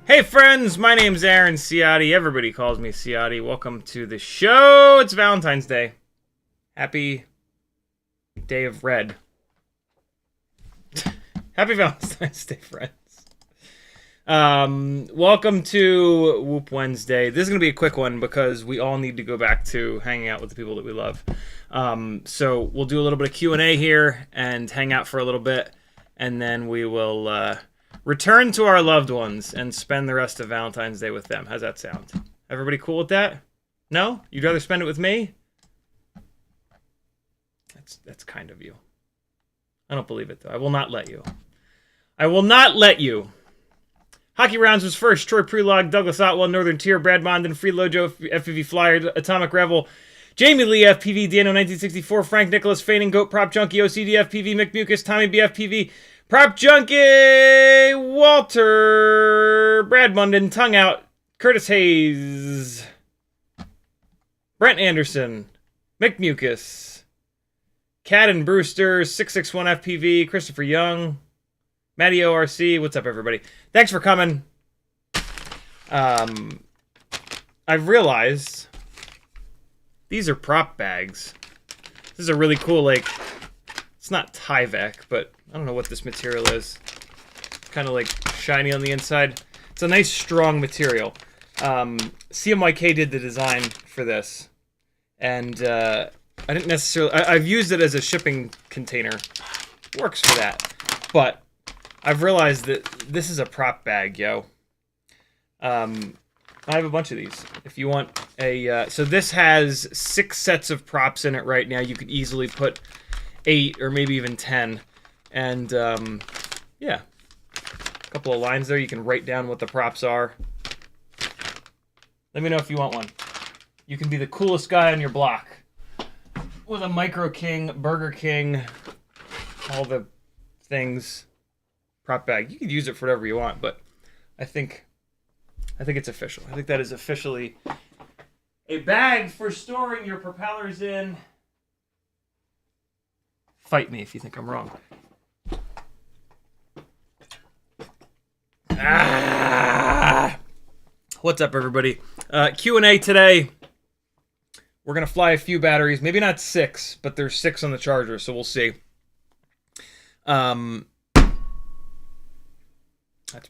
Hey friends, my name's Aaron Ciotti. Everybody calls me Ciotti. Welcome to the show. It's Valentine's Day. Happy Day of Red. Happy Valentine's Day, friends. Welcome to Whoop Wednesday. This is going to be a quick one because we all need to go back to hanging out with the people that we love. So we'll do a little bit of Q&A here and hang out for a little bit, and then we will return to our loved ones and spend the rest of Valentine's Day with them. How's that sound? Everybody cool with that? No? You'd rather spend it with me? That's kind of you. I don't believe it, though. I will not let you. I will not let you. Hockey Rounds was first. Troy Prelog, Douglas Otwell, Northern Tier, Brad Mondin, Free Lojo, FPV Flyer, Atomic Revel, Jamie Lee FPV, Dano 1964, Frank Nicholas, Feigning Goat, Prop Junkie, OCD FPV, Mick Mucus, Tommy BFPV, Prop Junkie, Walter, Brad Munden, Tongue Out, Curtis Hayes, Brent Anderson, Mick Mucus, Cat and Brewster, 661 FPV, Christopher Young, Matty ORC. What's up, everybody? Thanks for coming. I've realized these are prop bags. This is a really cool, like, it's not Tyvek, but I don't know what this material is. Kind of like shiny on the inside. It's a nice strong material. CMYK did the design for this, and I didn't necessarily. I've used it as a shipping container. Works for that, but I've realized that this is a prop bag, yo. I have a bunch of these. If you want a, so this has 6 sets of props in it right now. You could easily put 8 or maybe even 10. And, yeah, a couple of lines there. You can write down what the props are. Let me know if you want one. You can be the coolest guy on your block with a Micro King, Burger King, all the things. Prop bag. You could use it for whatever you want, but I think it's official. I think that is officially a bag for storing your propellers in. Fight me if you think I'm wrong. What's up, everybody? Q&A today. We're going to fly a few batteries. Maybe not 6, but there's 6 on the charger, so we'll see. That's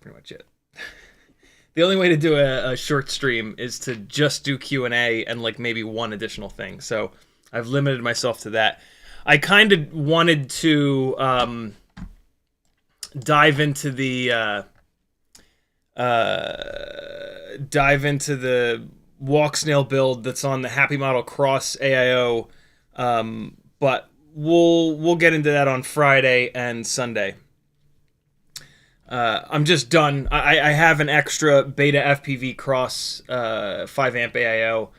pretty much it. The only way to do a short stream is to just do Q&A and like maybe one additional thing. So I've limited myself to that. I kind of wanted to dive into the Walksnail build that's on the HappyModel Cross AIO, but we'll get into that on Friday and Sunday. I'm just done. I have an extra BetaFPV Cross 5-amp AIO,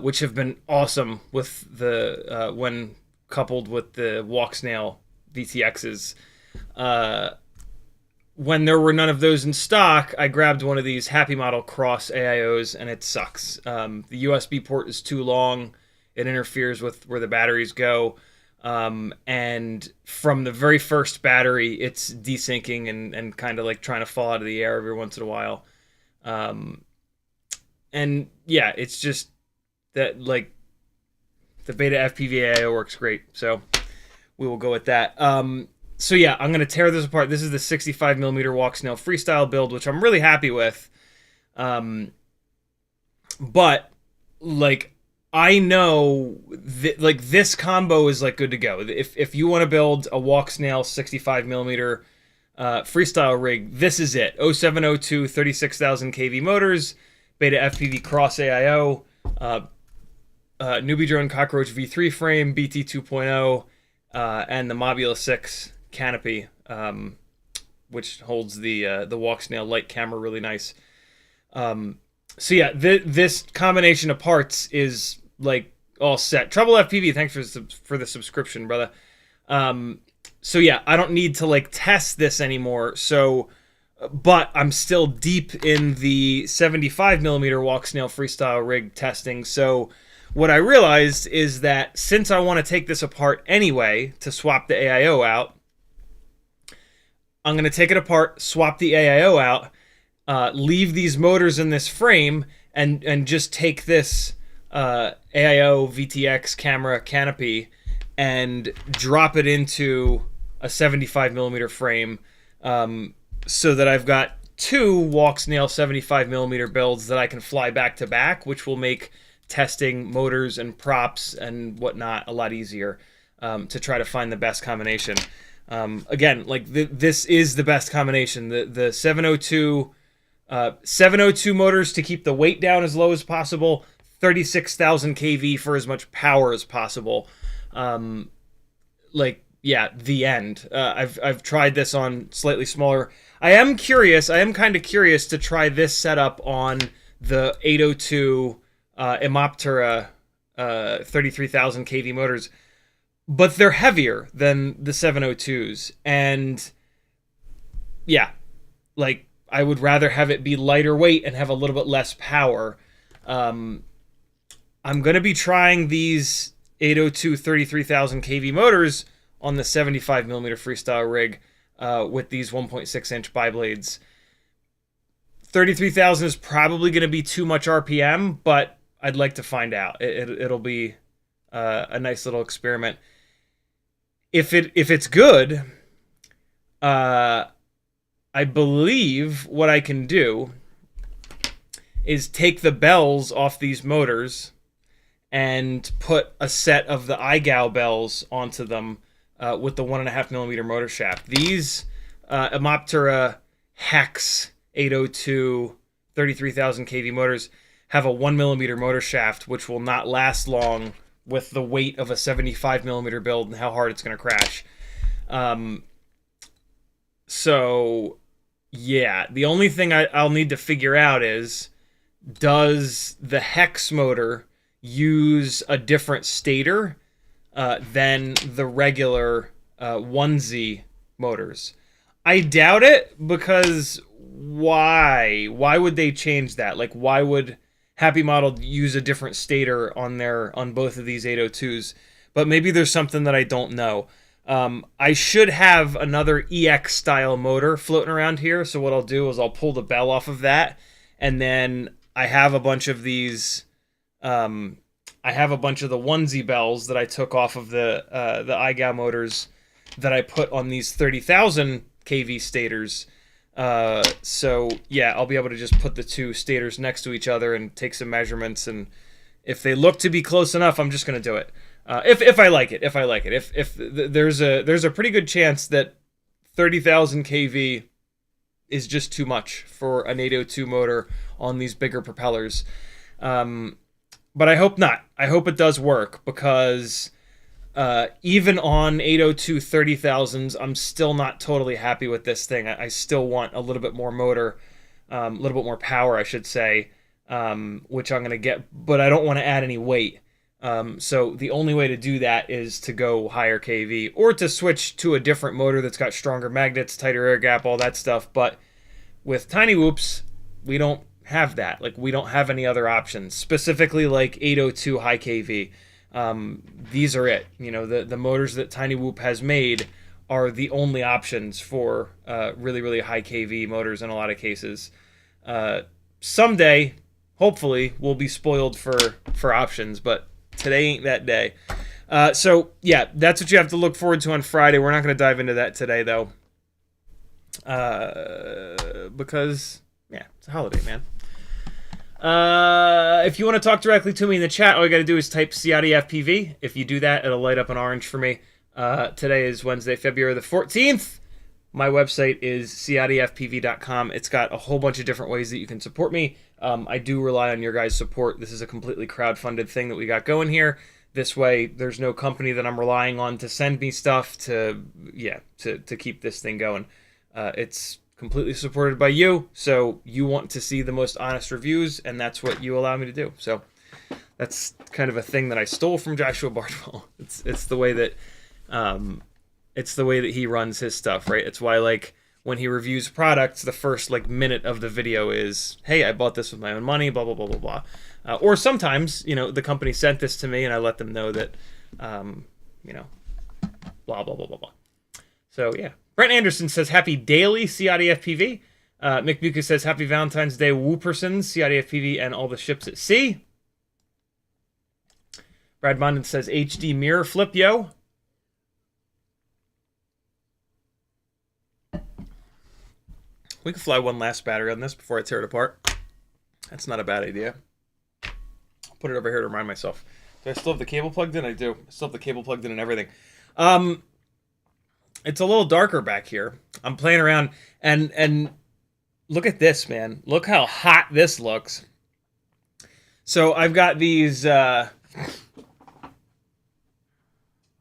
which have been awesome with the when coupled with the Walksnail VTXs. When there were none of those in stock, I grabbed one of these HappyModel Cross AIOs, and it sucks. The USB port is too long. It interferes with where the batteries go. And from the very first battery, it's desyncing and kind of like trying to fall out of the air every once in a while. And yeah, it's just that, like, the BetaFPV AIO works great. So we will go with that. So yeah, I'm going to tear this apart. This is the 65mm Walksnail freestyle build, which I'm really happy with. But like, I know that, like, this combo is like good to go. If you want to build a Walksnail 65mm freestyle rig, this is it. 0702 36,000 kV motors, BetaFPV Cross AIO, Newbie Drone Cockroach V3 frame, BT 2.0, and the Mobula6 canopy, which holds the Walksnail light camera really nice. So yeah, this combination of parts is like all set. Trouble FPV, thanks for the subscription, brother. So yeah, I don't need to like test this anymore. So, but I'm still deep in the 75mm Walksnail freestyle rig testing. So what I realized is that since I want to take this apart anyway to swap the AIO out, I'm going to take it apart, swap the AIO out, leave these motors in this frame, and just take this AIO VTX camera canopy and drop it into a 75mm frame, so that I've got two Walksnail 75mm builds that I can fly back to back, which will make testing motors and props and whatnot a lot easier, to try to find the best combination. Again, like this is the best combination. The 702 motors to keep the weight down as low as possible, 36,000 kV for as much power as possible. Like, yeah, the end. I've tried this on slightly smaller. I am kind of curious to try this setup on the 802 Emoptera 33,000 kV motors, but they're heavier than the 702s, and yeah, like, I would rather have it be lighter weight and have a little bit less power. I'm going to be trying these 802 33,000 kV motors on the 75mm freestyle rig with these 1.6-inch biblades. 33,000 is probably going to be too much RPM, but I'd like to find out. It'll be a nice little experiment. If it's good, I believe what I can do is take the bells off these motors and put a set of the iGal bells onto them with the 1.5mm motor shaft. These Emoptera Hex 802 33,000 kV motors have a 1mm motor shaft, which will not last long with the weight of a 75mm build and how hard it's going to crash. So, yeah, the only thing I'll need to figure out is, does the Hex motor use a different stator than the regular onesie motors? I doubt it, because why? Why would they change that? Like, why would HappyModel use a different stator on both of these 802s? But maybe there's something that I don't know. I should have another EX style motor floating around here, so what I'll do is I'll pull the bell off of that, and then I have a bunch of these. I have a bunch of the onesie bells that I took off of the iGal motors that I put on these 30,000 kV stators. So yeah, I'll be able to just put the two stators next to each other and take some measurements, and if they look to be close enough, I'm just going to do it. If I like it, there's a pretty good chance that 30,000 kV is just too much for an 802 motor on these bigger propellers. But I hope not. I hope it does work, because even on 802 30,000s, I'm still not totally happy with this thing. I still want a little bit more motor, a little bit more power, I should say, which I'm going to get, but I don't want to add any weight. So the only way to do that is to go higher kV, or to switch to a different motor that's got stronger magnets, tighter air gap, all that stuff. But with Tiny Whoops, we don't have that. Like, we don't have any other options, specifically like 802 high kV. These are it. You know, the motors that Tiny Whoop has made are the only options for really, really high kV motors in a lot of cases. Someday, hopefully, we'll be spoiled for options, but today ain't that day. So, yeah, that's what you have to look forward to on Friday. We're not going to dive into that today, though, because, yeah, it's a holiday, man. If you want to talk directly to me in the chat, all you got to do is type CiottiFPV. If you do that, it'll light up an orange for me. Today is Wednesday, February the 14th. My website is CiottiFPV.com. It's got a whole bunch of different ways that you can support me. I do rely on your guys' support. This is a completely crowdfunded thing that we got going here. This way, there's no company that I'm relying on to send me stuff to keep this thing going. It's completely supported by you, so you want to see the most honest reviews, and that's what you allow me to do. So that's kind of a thing that I stole from Joshua Bardwell. It's the way that he runs his stuff, right? It's why, like, when he reviews products, the first like minute of the video is, "Hey, I bought this with my own money," blah blah blah blah blah. Or sometimes, you know, the company sent this to me, and I let them know that, you know, blah blah blah blah blah. So yeah. Brent Anderson says, "Happy daily, CiottiFPV." Mick Buka says, "Happy Valentine's Day, Woopersons, CiottiFPV, and all the ships at sea." Brad Bondon says, "HD mirror flip, yo." We could fly one last battery on this before I tear it apart. That's not a bad idea. I'll put it over here to remind myself. Do I still have the cable plugged in? I do. I still have the cable plugged in and everything. It's a little darker back here. I'm playing around, and look at this, man. Look how hot this looks. So I've got these. On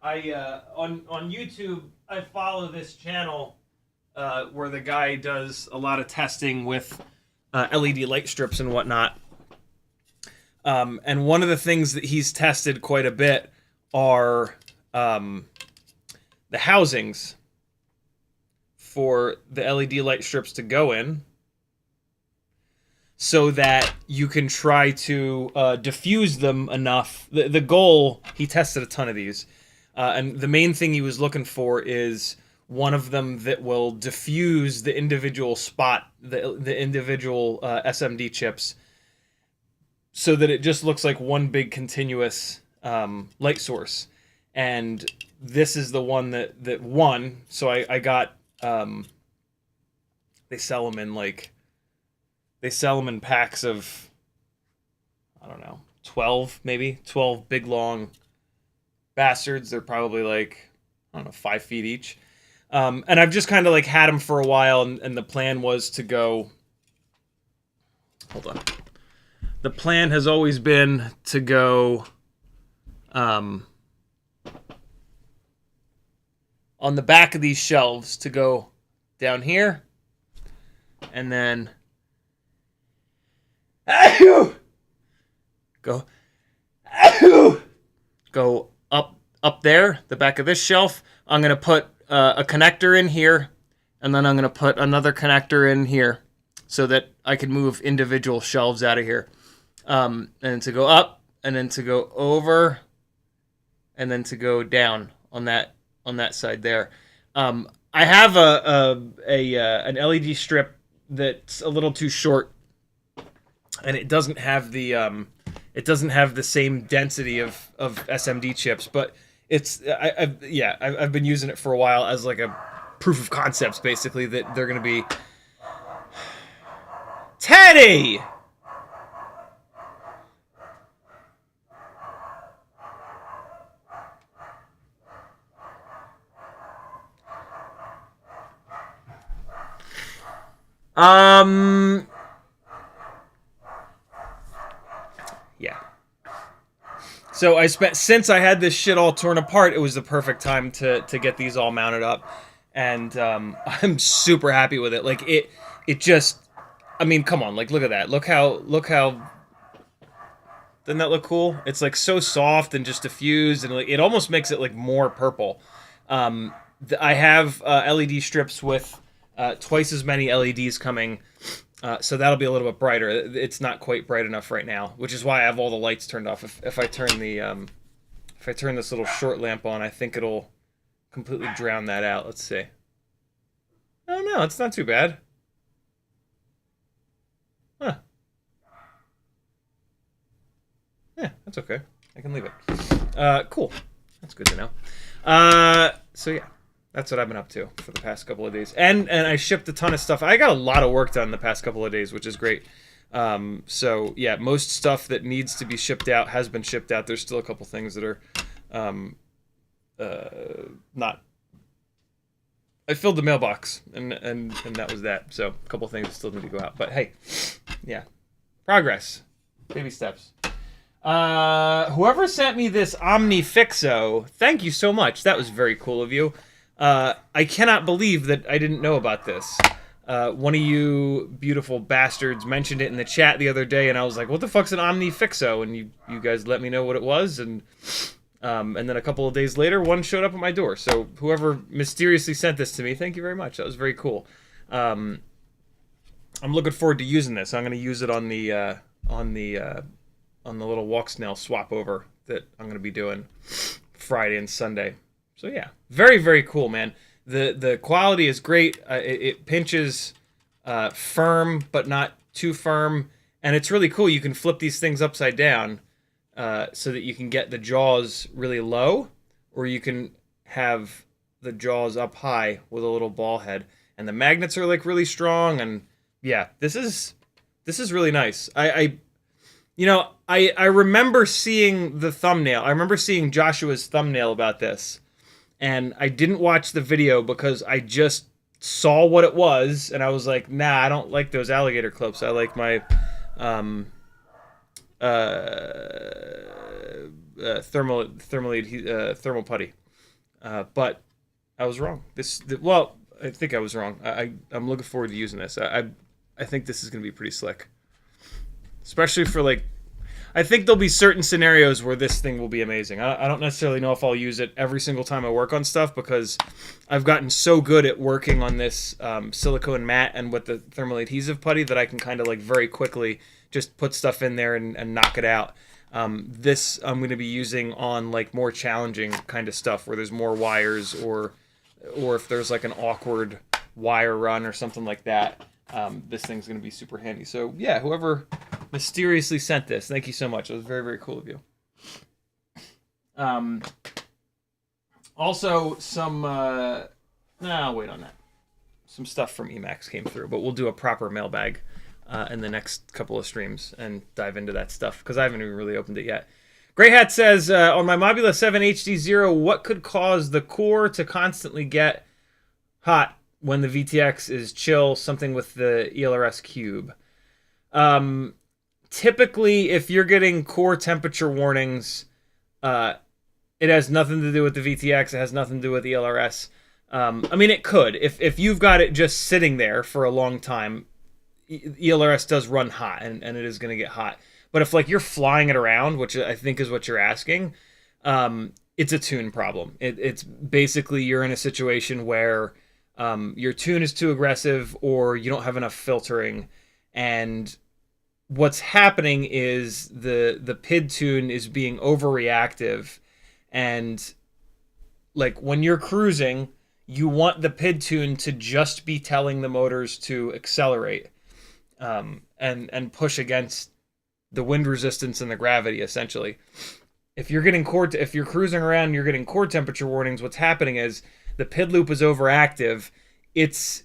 YouTube, I follow this channel where the guy does a lot of testing with LED light strips and whatnot. And one of the things that he's tested quite a bit are the housings for the LED light strips to go in, so that you can try to diffuse them enough. The goal, he tested a ton of these, and the main thing he was looking for is one of them that will diffuse the individual spot, the individual SMD chips, so that it just looks like one big continuous light source. And this is the one that won. So I got, they sell them in packs of, I don't know, 12 maybe, 12 big long bastards. They're probably like, I don't know, 5 feet each. And I've just kind of like had them for a while, and the plan was to go, hold on. The plan has always been to go, on the back of these shelves, to go down here, and then go up there, the back of this shelf. I'm going to put a connector in here, and then I'm going to put another connector in here so that I can move individual shelves out of here. And to go up, and then to go over, and then to go down on that side there. I have an LED strip that's a little too short, and it doesn't have the same density of SMD chips, but I've been using it for a while as like a proof of concepts, basically, that they're going to be. Teddy! Yeah. So since I had this shit all torn apart, it was the perfect time to get these all mounted up, and I'm super happy with it. Like it just, I mean, come on, like look at that, look how, doesn't that look cool? It's like so soft and just diffused, and like it almost makes it like more purple. I have LED strips with twice as many LEDs coming. So that'll be a little bit brighter. It's not quite bright enough right now, which is why I have all the lights turned off. If I turn the if I turn this little short lamp on, I think it'll completely drown that out. Let's see. Oh no, it's not too bad. Huh. Yeah, that's okay. I can leave it. Cool. That's good to know. So yeah. That's what I've been up to for the past couple of days. And I shipped a ton of stuff. I got a lot of work done the past couple of days, which is great. So, yeah, most stuff that needs to be shipped out has been shipped out. There's still a couple things that are not... I filled the mailbox, and that was that. So, a couple things still need to go out. But, hey, yeah. Progress. Baby steps. Whoever sent me this Omnifixo, thank you so much. That was very cool of you. I cannot believe that I didn't know about this. One of you beautiful bastards mentioned it in the chat the other day, and I was like, what the fuck's an Omnifixo? And you guys let me know what it was, and then a couple of days later, one showed up at my door. So whoever mysteriously sent this to me, thank you very much. That was very cool. I'm looking forward to using this. I'm going to use it on the little Walksnail swap over that I'm going to be doing Friday and Sunday. So yeah, very, very cool, man. The quality is great. It pinches firm, but not too firm. And it's really cool. You can flip these things upside down so that you can get the jaws really low, or you can have the jaws up high with a little ball head. And the magnets are like really strong. And yeah, this is really nice. I remember seeing the thumbnail. I remember seeing Joshua's thumbnail about this. And I didn't watch the video because I just saw what it was, and I was like, nah, I don't like those alligator clips. I like my thermal putty. But I was wrong. Well, I think I was wrong. I'm looking forward to using this. I think this is going to be pretty slick. Especially for like, I think there'll be certain scenarios where this thing will be amazing. I don't necessarily know if I'll use it every single time I work on stuff, because I've gotten so good at working on this silicone mat and with the thermal adhesive putty that I can kind of like very quickly just put stuff in there and knock it out. This I'm going to be using on like more challenging kind of stuff where there's more wires, or if there's like an awkward wire run or something like that. This thing's going to be super handy. So yeah, whoever mysteriously sent this, thank you so much. It was very, very cool of you. Also, some I'll wait on that. Some stuff from Emacs came through, but we'll do a proper mailbag in the next couple of streams and dive into that stuff, because I haven't even really opened it yet. Grey Hat says, on my Mobula6 HDZero, what could cause the core to constantly get hot when the VTX is chill? Something with the ELRS cube. Typically, if you're getting core temperature warnings, it has nothing to do with the VTX. It has nothing to do with the ELRS. I mean, it could. If you've got it just sitting there for a long time, ELRS does run hot, and it is going to get hot. But if like you're flying it around, which I think is what you're asking, it's a tune problem. It's basically you're in a situation where your tune is too aggressive, or you don't have enough filtering, and what's happening is the PID tune is being overreactive, and like when you're cruising, you want the PID tune to just be telling the motors to accelerate and push against the wind resistance and the gravity, essentially. If you're cruising around and you're getting core temperature warnings, what's happening is the PID loop is overactive. It's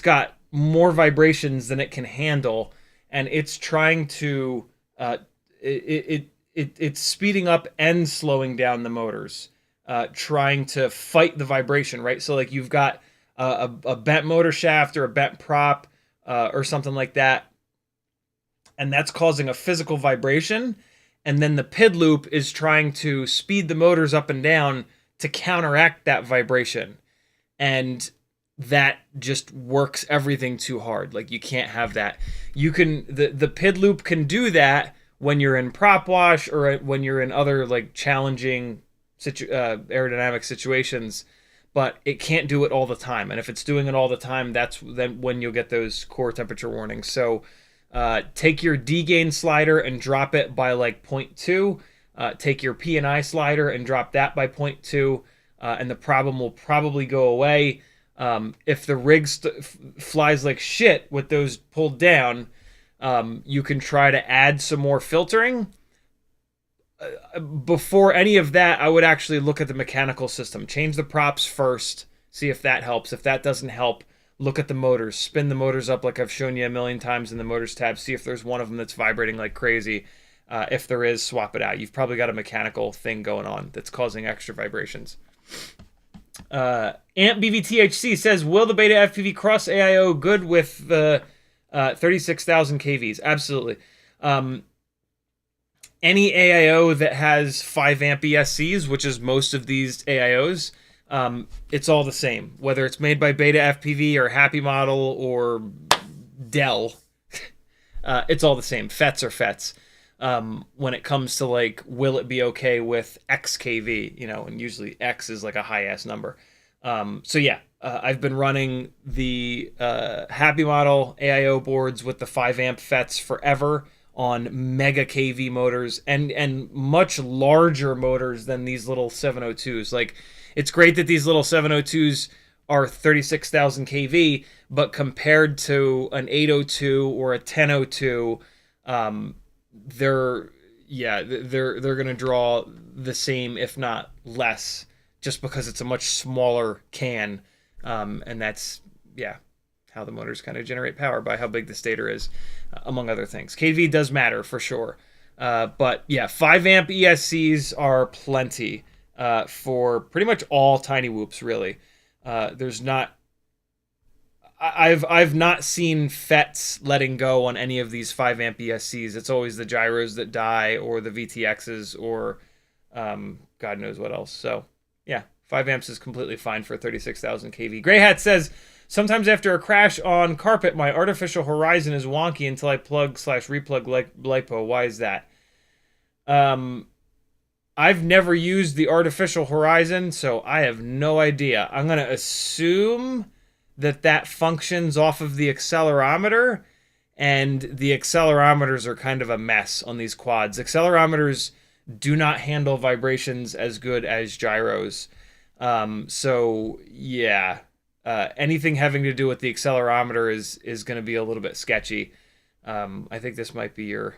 got more vibrations than it can handle, and it's trying to it's speeding up and slowing down the motors, trying to fight the vibration, right? So like you've got a bent motor shaft or a bent prop, or something like that. And that's causing a physical vibration. And then the PID loop is trying to speed the motors up and down to counteract that vibration. And that just works everything too hard. Like, you can't have that. You can, the PID loop can do that when you're in prop wash or when you're in other like challenging aerodynamic situations, but it can't do it all the time. And if it's doing it all the time, that's then when you'll get those core temperature warnings. So take your D-gain slider and drop it by like 0.2. Take your P and I slider and drop that by 0.2, and the problem will probably go away. If the rig flies like shit with those pulled down, you can try to add some more filtering. Before any of that, I would actually look at the mechanical system. Change the props first, see if that helps. If that doesn't help, look at the motors. Spin the motors up like I've shown you a million times in the motors tab. See if there's one of them that's vibrating like crazy. If there is, swap it out. You've probably got a mechanical thing going on that's causing extra vibrations. AmpBVTHC says, will the BetaFPV cross AIO good with the 36,000 kVs? Absolutely. Any AIO that has 5 amp ESCs, which is most of these AIOs, it's all the same. Whether it's made by BetaFPV or HappyModel or Dell, it's all the same. FETs are FETs. When it comes to like, will it be okay with X kV, you know, and usually X is like a high ass number. So yeah, I've been running the HappyModel AIO boards with the 5 amp FETs forever on mega kV motors and much larger motors than these little 702s. Like, it's great that these little 702s are 36,000 kV, but compared to an 802 or a 1002, they're gonna draw the same, if not less, just because it's a much smaller can, and that's how the motors kind of generate power by how big the stator is, among other things. KV does matter for sure, but yeah, 5 amp ESCs are plenty for pretty much all tiny whoops. Really, there's not. I've not seen FETs letting go on any of these 5 amp ESCs. It's always the gyros that die, or the VTXs, or God knows what else. So yeah, 5 amps is completely fine for 36,000 kV. Grey Hat says, sometimes after a crash on carpet, my artificial horizon is wonky until I plug/replug LiPo. Why is that? I've never used the artificial horizon, so I have no idea. I'm going to assume that functions off of the accelerometer, and the accelerometers are kind of a mess on these quads. Accelerometers do not handle vibrations as good as gyros. So yeah, anything having to do with the accelerometer is going to be a little bit sketchy. I think this might be the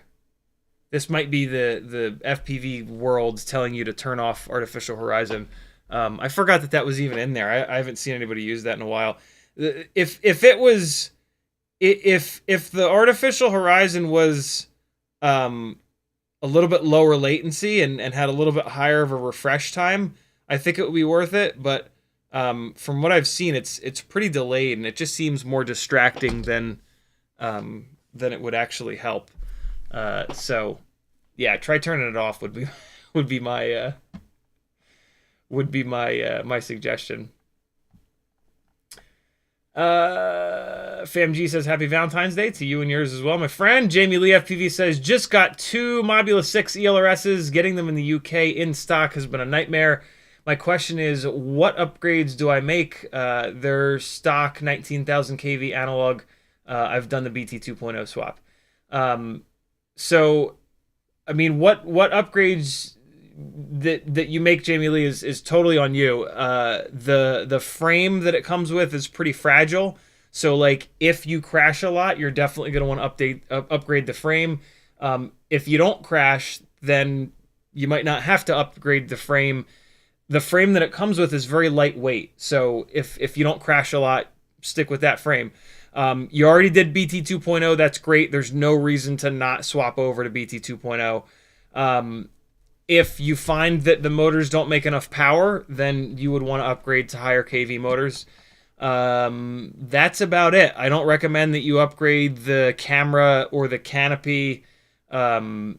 FPV world telling you to turn off artificial horizon. I forgot that was even in there. I haven't seen anybody use that in a while. If the artificial horizon was a little bit lower latency and had a little bit higher of a refresh time, I think it would be worth it. But from what I've seen, it's pretty delayed, and it just seems more distracting than it would actually help. So yeah, try turning it off would be my suggestion. FamG says, happy Valentine's Day to you and yours as well, my friend. Jamie Lee FPV says, just got 2 Mobula6 ELRSs. Getting them in the UK in stock has been a nightmare. My question is, what upgrades do I make? They're stock 19,000 kV analog. I've done the BT 2.0 swap. So, I mean, what upgrades that you make, Jamie Lee, is totally on you. The frame that it comes with is pretty fragile. So, like, if you crash a lot, you're definitely going to want to upgrade the frame. If you don't crash, then you might not have to upgrade the frame. The frame that it comes with is very lightweight. So if you don't crash a lot, stick with that frame. You already did BT 2.0. That's great. There's no reason to not swap over to BT 2.0. If you find that the motors don't make enough power, then you would want to upgrade to higher kV motors. That's about it. I don't recommend that you upgrade the camera or the canopy. Definitely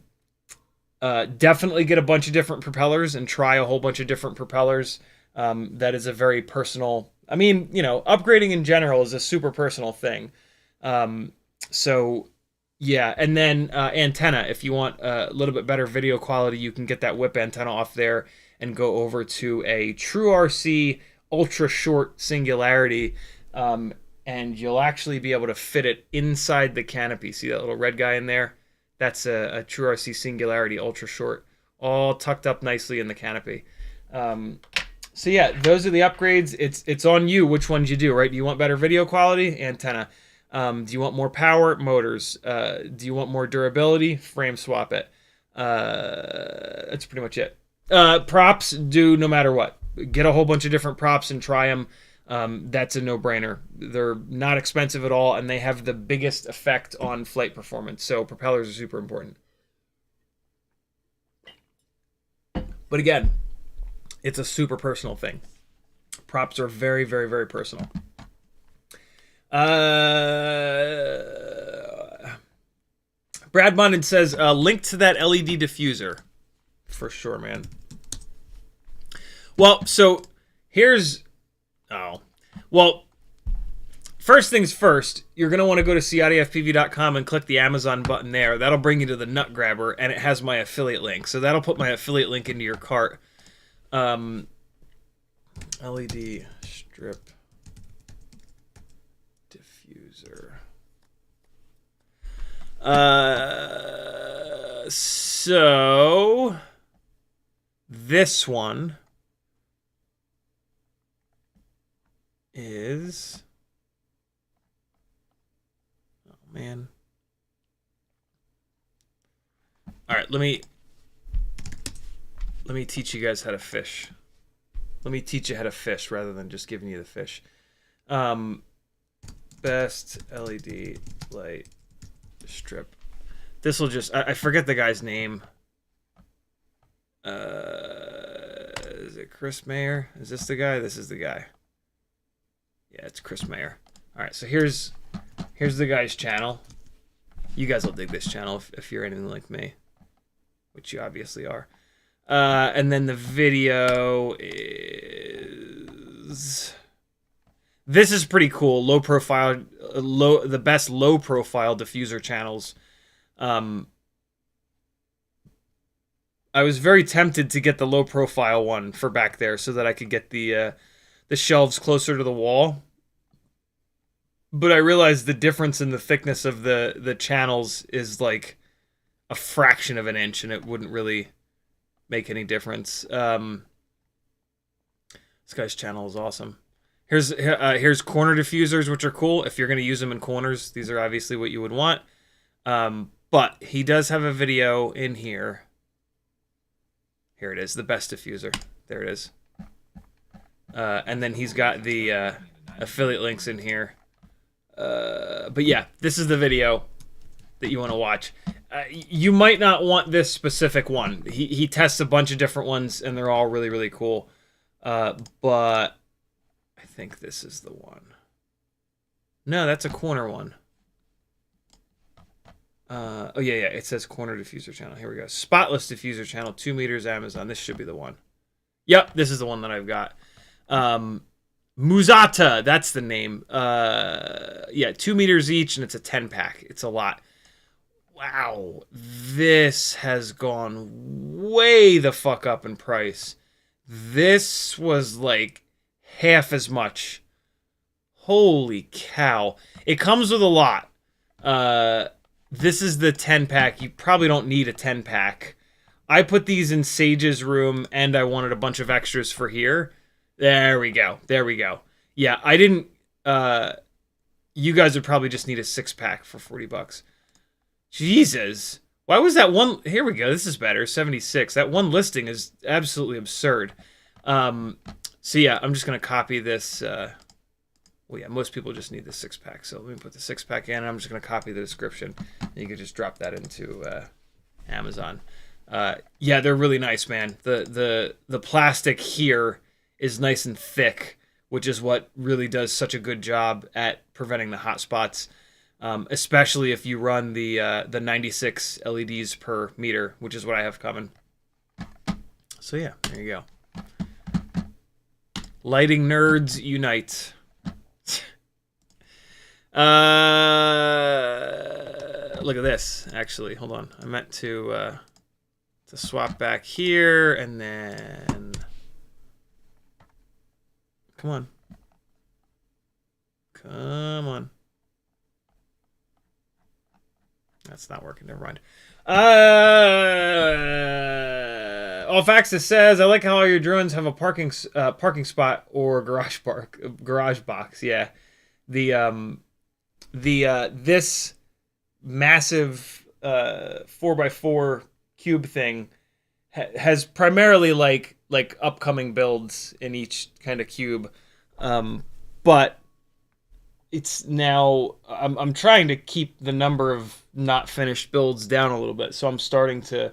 get a bunch of different propellers and try a whole bunch of different propellers. That is a very personal... I mean, you know, upgrading in general is a super personal thing. So, yeah. And then antenna. If you want a little bit better video quality, you can get that whip antenna off there and go over to a True RC ultra short singularity. And you'll actually be able to fit it inside the canopy. See that little red guy in there? That's a True RC Singularity ultra short, all tucked up nicely in the canopy. So yeah, those are the upgrades. It's on you which ones you do, right? Do you want better video quality? Antenna. Do you want more power? Motors. Do you want more durability? Frame swap it. That's pretty much it. Props, do no matter what. Get a whole bunch of different props and try them. That's a no-brainer. They're not expensive at all, and they have the biggest effect on flight performance. So propellers are super important. But again, it's a super personal thing. Props are very, very, very personal. Brad Munden says, link to that LED diffuser. For sure, man. Well, so here's... Oh. Well, first things first, you're going to want to go to CiottiFPV.com and click the Amazon button there. That'll bring you to the Nut Grabber, and it has my affiliate link. So that'll put my affiliate link into your cart. LED strip diffuser. So this one is, oh man. All right, let me teach you guys how to fish. Let me teach you how to fish rather than just giving you the fish. Best LED light strip. This will just, I forget the guy's name. Is it Chris Mayer? Is this the guy? This is the guy. Yeah, it's Chris Mayer. All right, so here's the guy's channel. You guys will dig this channel if you're anything like me, which you obviously are. And then the video is... This is pretty cool. Low profile, the best low profile diffuser channels. I was very tempted to get the low profile one for back there so that I could get the shelves closer to the wall. But I realized the difference in the thickness of the channels is like a fraction of an inch, and it wouldn't really make any difference. This guy's channel is awesome. Here's corner diffusers, which are cool. If you're going to use them in corners, these are obviously what you would want. But he does have a video in here. Here it is, the best diffuser. There it is. And then he's got the affiliate links in here. But yeah, this is the video that you want to watch. You might not want this specific one. He tests a bunch of different ones, and they're all really, really cool. But I think this is the one. No, that's a corner one. Oh, yeah, it says corner diffuser channel. Here we go. Spotless diffuser channel, 2 meters, Amazon. This should be the one. Yep, this is the one that I've got. Muzata, that's the name. Yeah, 2 meters each, and it's a 10-pack. It's a lot. Wow, this has gone way the fuck up in price. This was like half as much. Holy cow. It comes with a lot. This is the 10-pack. You probably don't need a 10-pack. I put these in Sage's room, and I wanted a bunch of extras for here. There we go. There we go. Yeah, I didn't... you guys would probably just need a 6-pack for $40. Jesus. Why was that one... Here we go. This is better. 76. That one listing is absolutely absurd. So yeah, I'm just going to copy this... well, yeah, most people just need the 6-pack. So let me put the 6-pack in. I'm just going to copy the description. And you can just drop that into Amazon. Yeah, they're really nice, man. The plastic here is nice and thick, which is what really does such a good job at preventing the hot spots, especially if you run the 96 LEDs per meter, which is what I have coming. So yeah, there you go. Lighting nerds unite. Look at this. Actually, hold on. I meant to swap back here and then. Come on. Come on. That's not working. Never mind. Olfaxis says, I like how all your drones have a parking spot or garage box. Yeah. This massive 4x4 cube thing has primarily like upcoming builds in each kind of cube, but it's now I'm trying to keep the number of not finished builds down a little bit, so I'm starting to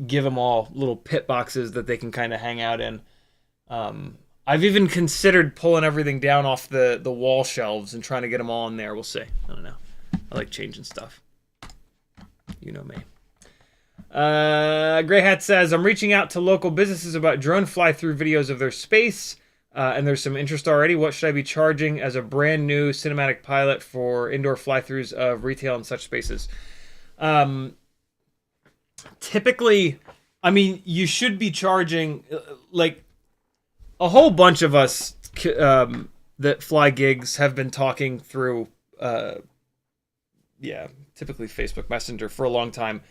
give them all little pit boxes that they can kind of hang out in. I've even considered pulling everything down off the wall shelves and trying to get them all in there. We'll see. I don't know. I like changing stuff. You know me. Grey Hat says, I'm reaching out to local businesses about drone fly-through videos of their space, and there's some interest already. What should I be charging as a brand new cinematic pilot for indoor fly-throughs of retail and such spaces? Typically, I mean, you should be charging, like, a whole bunch of us that fly gigs have been talking through, typically Facebook Messenger for a long time.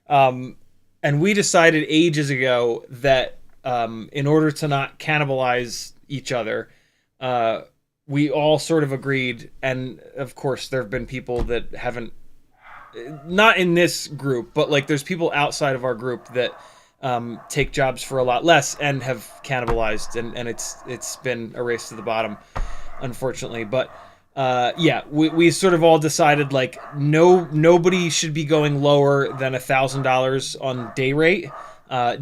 And we decided ages ago that in order to not cannibalize each other, we all sort of agreed, and of course there have been people that haven't, not in this group, but like there's people outside of our group that take jobs for a lot less and have cannibalized, and it's been a race to the bottom, unfortunately. But we sort of all decided like nobody should be going lower than $1,000 on day rate.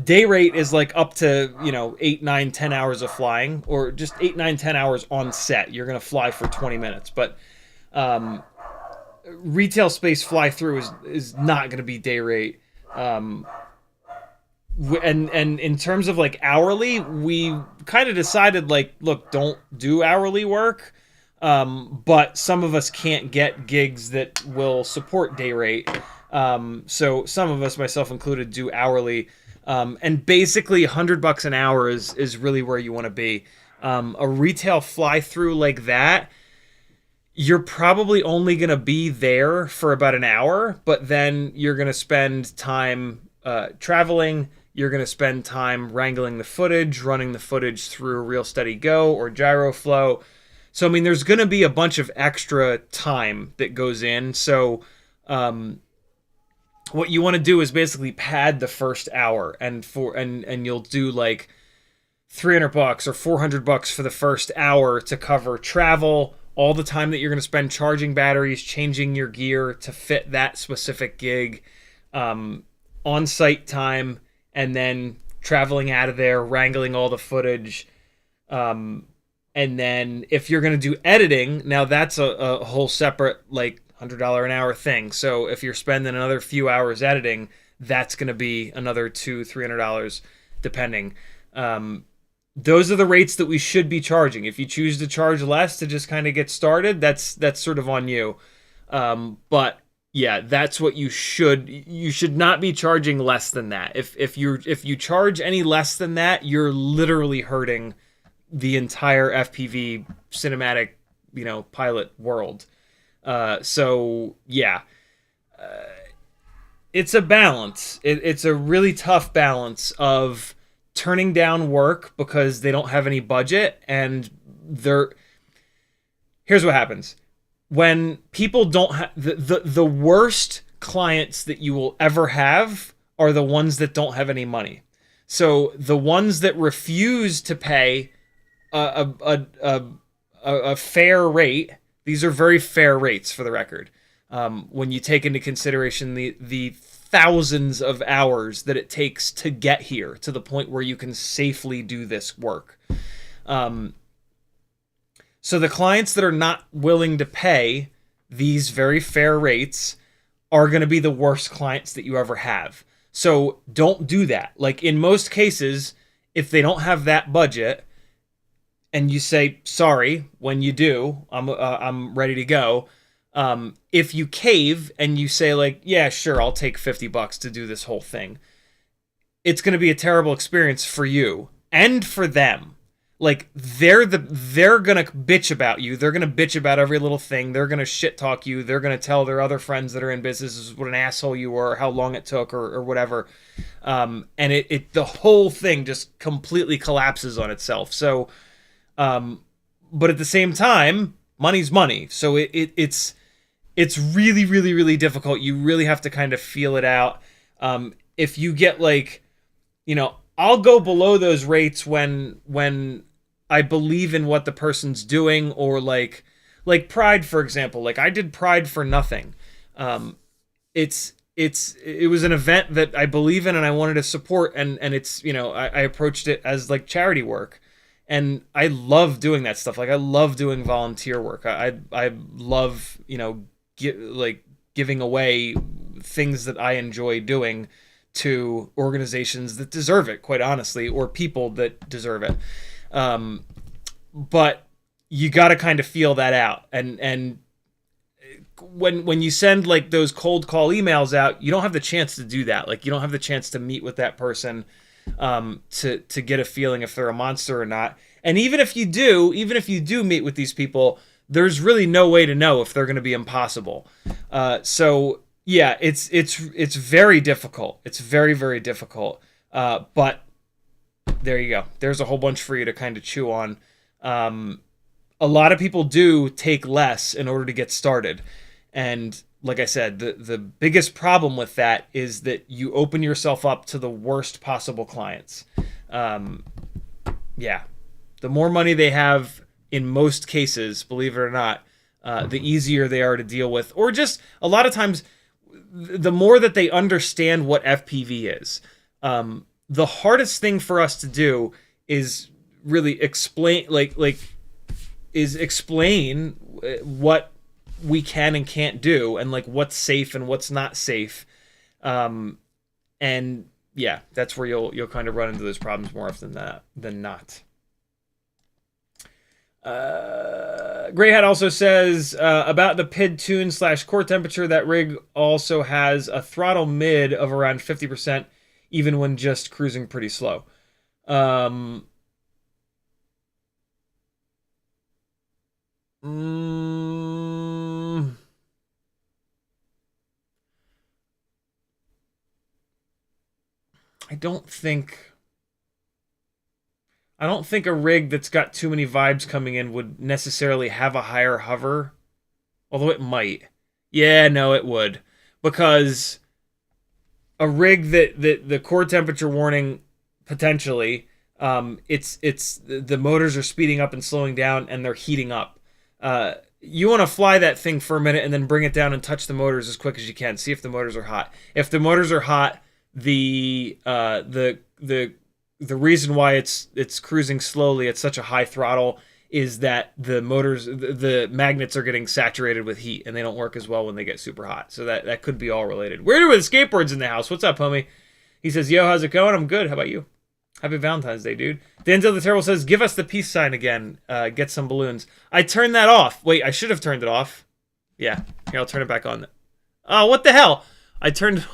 Day rate is like up to 8, 9, 10 hours of flying, or just 8, 9, 10 hours on set. You're gonna fly for 20 minutes, but retail space fly through is not gonna be day rate. And in terms of like hourly, we kind of decided like, look, don't do hourly work. But some of us can't get gigs that will support day rate. So some of us, myself included, do hourly. And basically $100 an hour is really where you want to be. A retail fly through like that, you're probably only going to be there for about an hour, but then you're going to spend time traveling. You're going to spend time wrangling the footage, running the footage through Real Steady Go or GyroFlow. So, I mean, there's going to be a bunch of extra time that goes in. So, what you want to do is basically pad the first hour, and you'll do like $300 or $400 for the first hour to cover travel, all the time that you're going to spend charging batteries, changing your gear to fit that specific gig, on-site time, and then traveling out of there, wrangling all the footage. And then if you're going to do editing, now that's a whole separate like $100 an hour thing. So if you're spending another few hours editing, that's going to be another $200-$300 depending. Those are the rates that we should be charging. If you choose to charge less to just kind of get started, that's sort of on you. But yeah, that's what you should not be charging less than that. If you charge any less than that, you're literally hurting the entire FPV cinematic, pilot world. So yeah, it's a balance. It's a really tough balance of turning down work because they don't have any budget, and here's what happens. When people don't have the worst clients that you will ever have are the ones that don't have any money. So the ones that refuse to pay a fair rate, these are very fair rates for the record. When you take into consideration the thousands of hours that it takes to get here to the point where you can safely do this work. So the clients that are not willing to pay these very fair rates are going to be the worst clients that you ever have. So don't do that. Like in most cases, if they don't have that budget and you say, sorry, when you do, I'm ready to go. If you cave and you say like, yeah, sure, I'll take $50 to do this whole thing, it's going to be a terrible experience for you and for them. Like they're gonna bitch about you. They're gonna bitch about every little thing. They're gonna shit talk you. They're gonna tell their other friends that are in business what an asshole you were, or how long it took, or whatever. And the whole thing just completely collapses on itself. So, but at the same time, money's money. So it's really, really, really difficult. You really have to kind of feel it out. If you get like, I'll go below those rates when I believe in what the person's doing, or like Pride, for example. Like I did Pride for nothing. It was an event that I believe in and I wanted to support, and it's, I approached it as like charity work, and I love doing that stuff. Like I love doing volunteer work. I love, giving away things that I enjoy doing to organizations that deserve it, quite honestly, or people that deserve it. But you got to kind of feel that out. And when you send like those cold call emails out, you don't have the chance to do that. Like you don't have the chance to meet with that person, to get a feeling if they're a monster or not. And even if you do meet with these people, there's really no way to know if they're going to be impossible. So yeah, it's very difficult. It's very, very difficult. But there you go. There's a whole bunch for you to kind of chew on. A lot of people do take less in order to get started. And like I said, the biggest problem with that is that you open yourself up to the worst possible clients. Yeah. The more money they have, in most cases, believe it or not, the easier they are to deal with. Or just a lot of times, the more that they understand what FPV is. The hardest thing for us to do is really explain what we can and can't do, and like what's safe and what's not safe. And yeah, that's where you'll kind of run into those problems more often than not. Grey Hat also says about the PID tune / core temperature, that rig also has a throttle mid of around 50%, even when just cruising pretty slow. I don't think a rig that's got too many vibes coming in would necessarily have a higher hover, although it might. Yeah, no, it would, because a rig that the core temperature warning potentially, it's the motors are speeding up and slowing down and they're heating up. You want to fly that thing for a minute and then bring it down and touch the motors as quick as you can. See if the motors are hot. If the motors are hot, the reason why it's cruising slowly at such a high throttle is that the magnets are getting saturated with heat and they don't work as well when they get super hot. So that could be all related. Weird with skateboards in the house. What's up, homie? He says, yo, how's it going? I'm good. How about you? Happy Valentine's Day, dude. Denzel the Terrible says, give us the peace sign again. Get some balloons. I turned that off. Wait, I should have turned it off. Yeah. Here, I'll turn it back on. Oh, what the hell? I turned...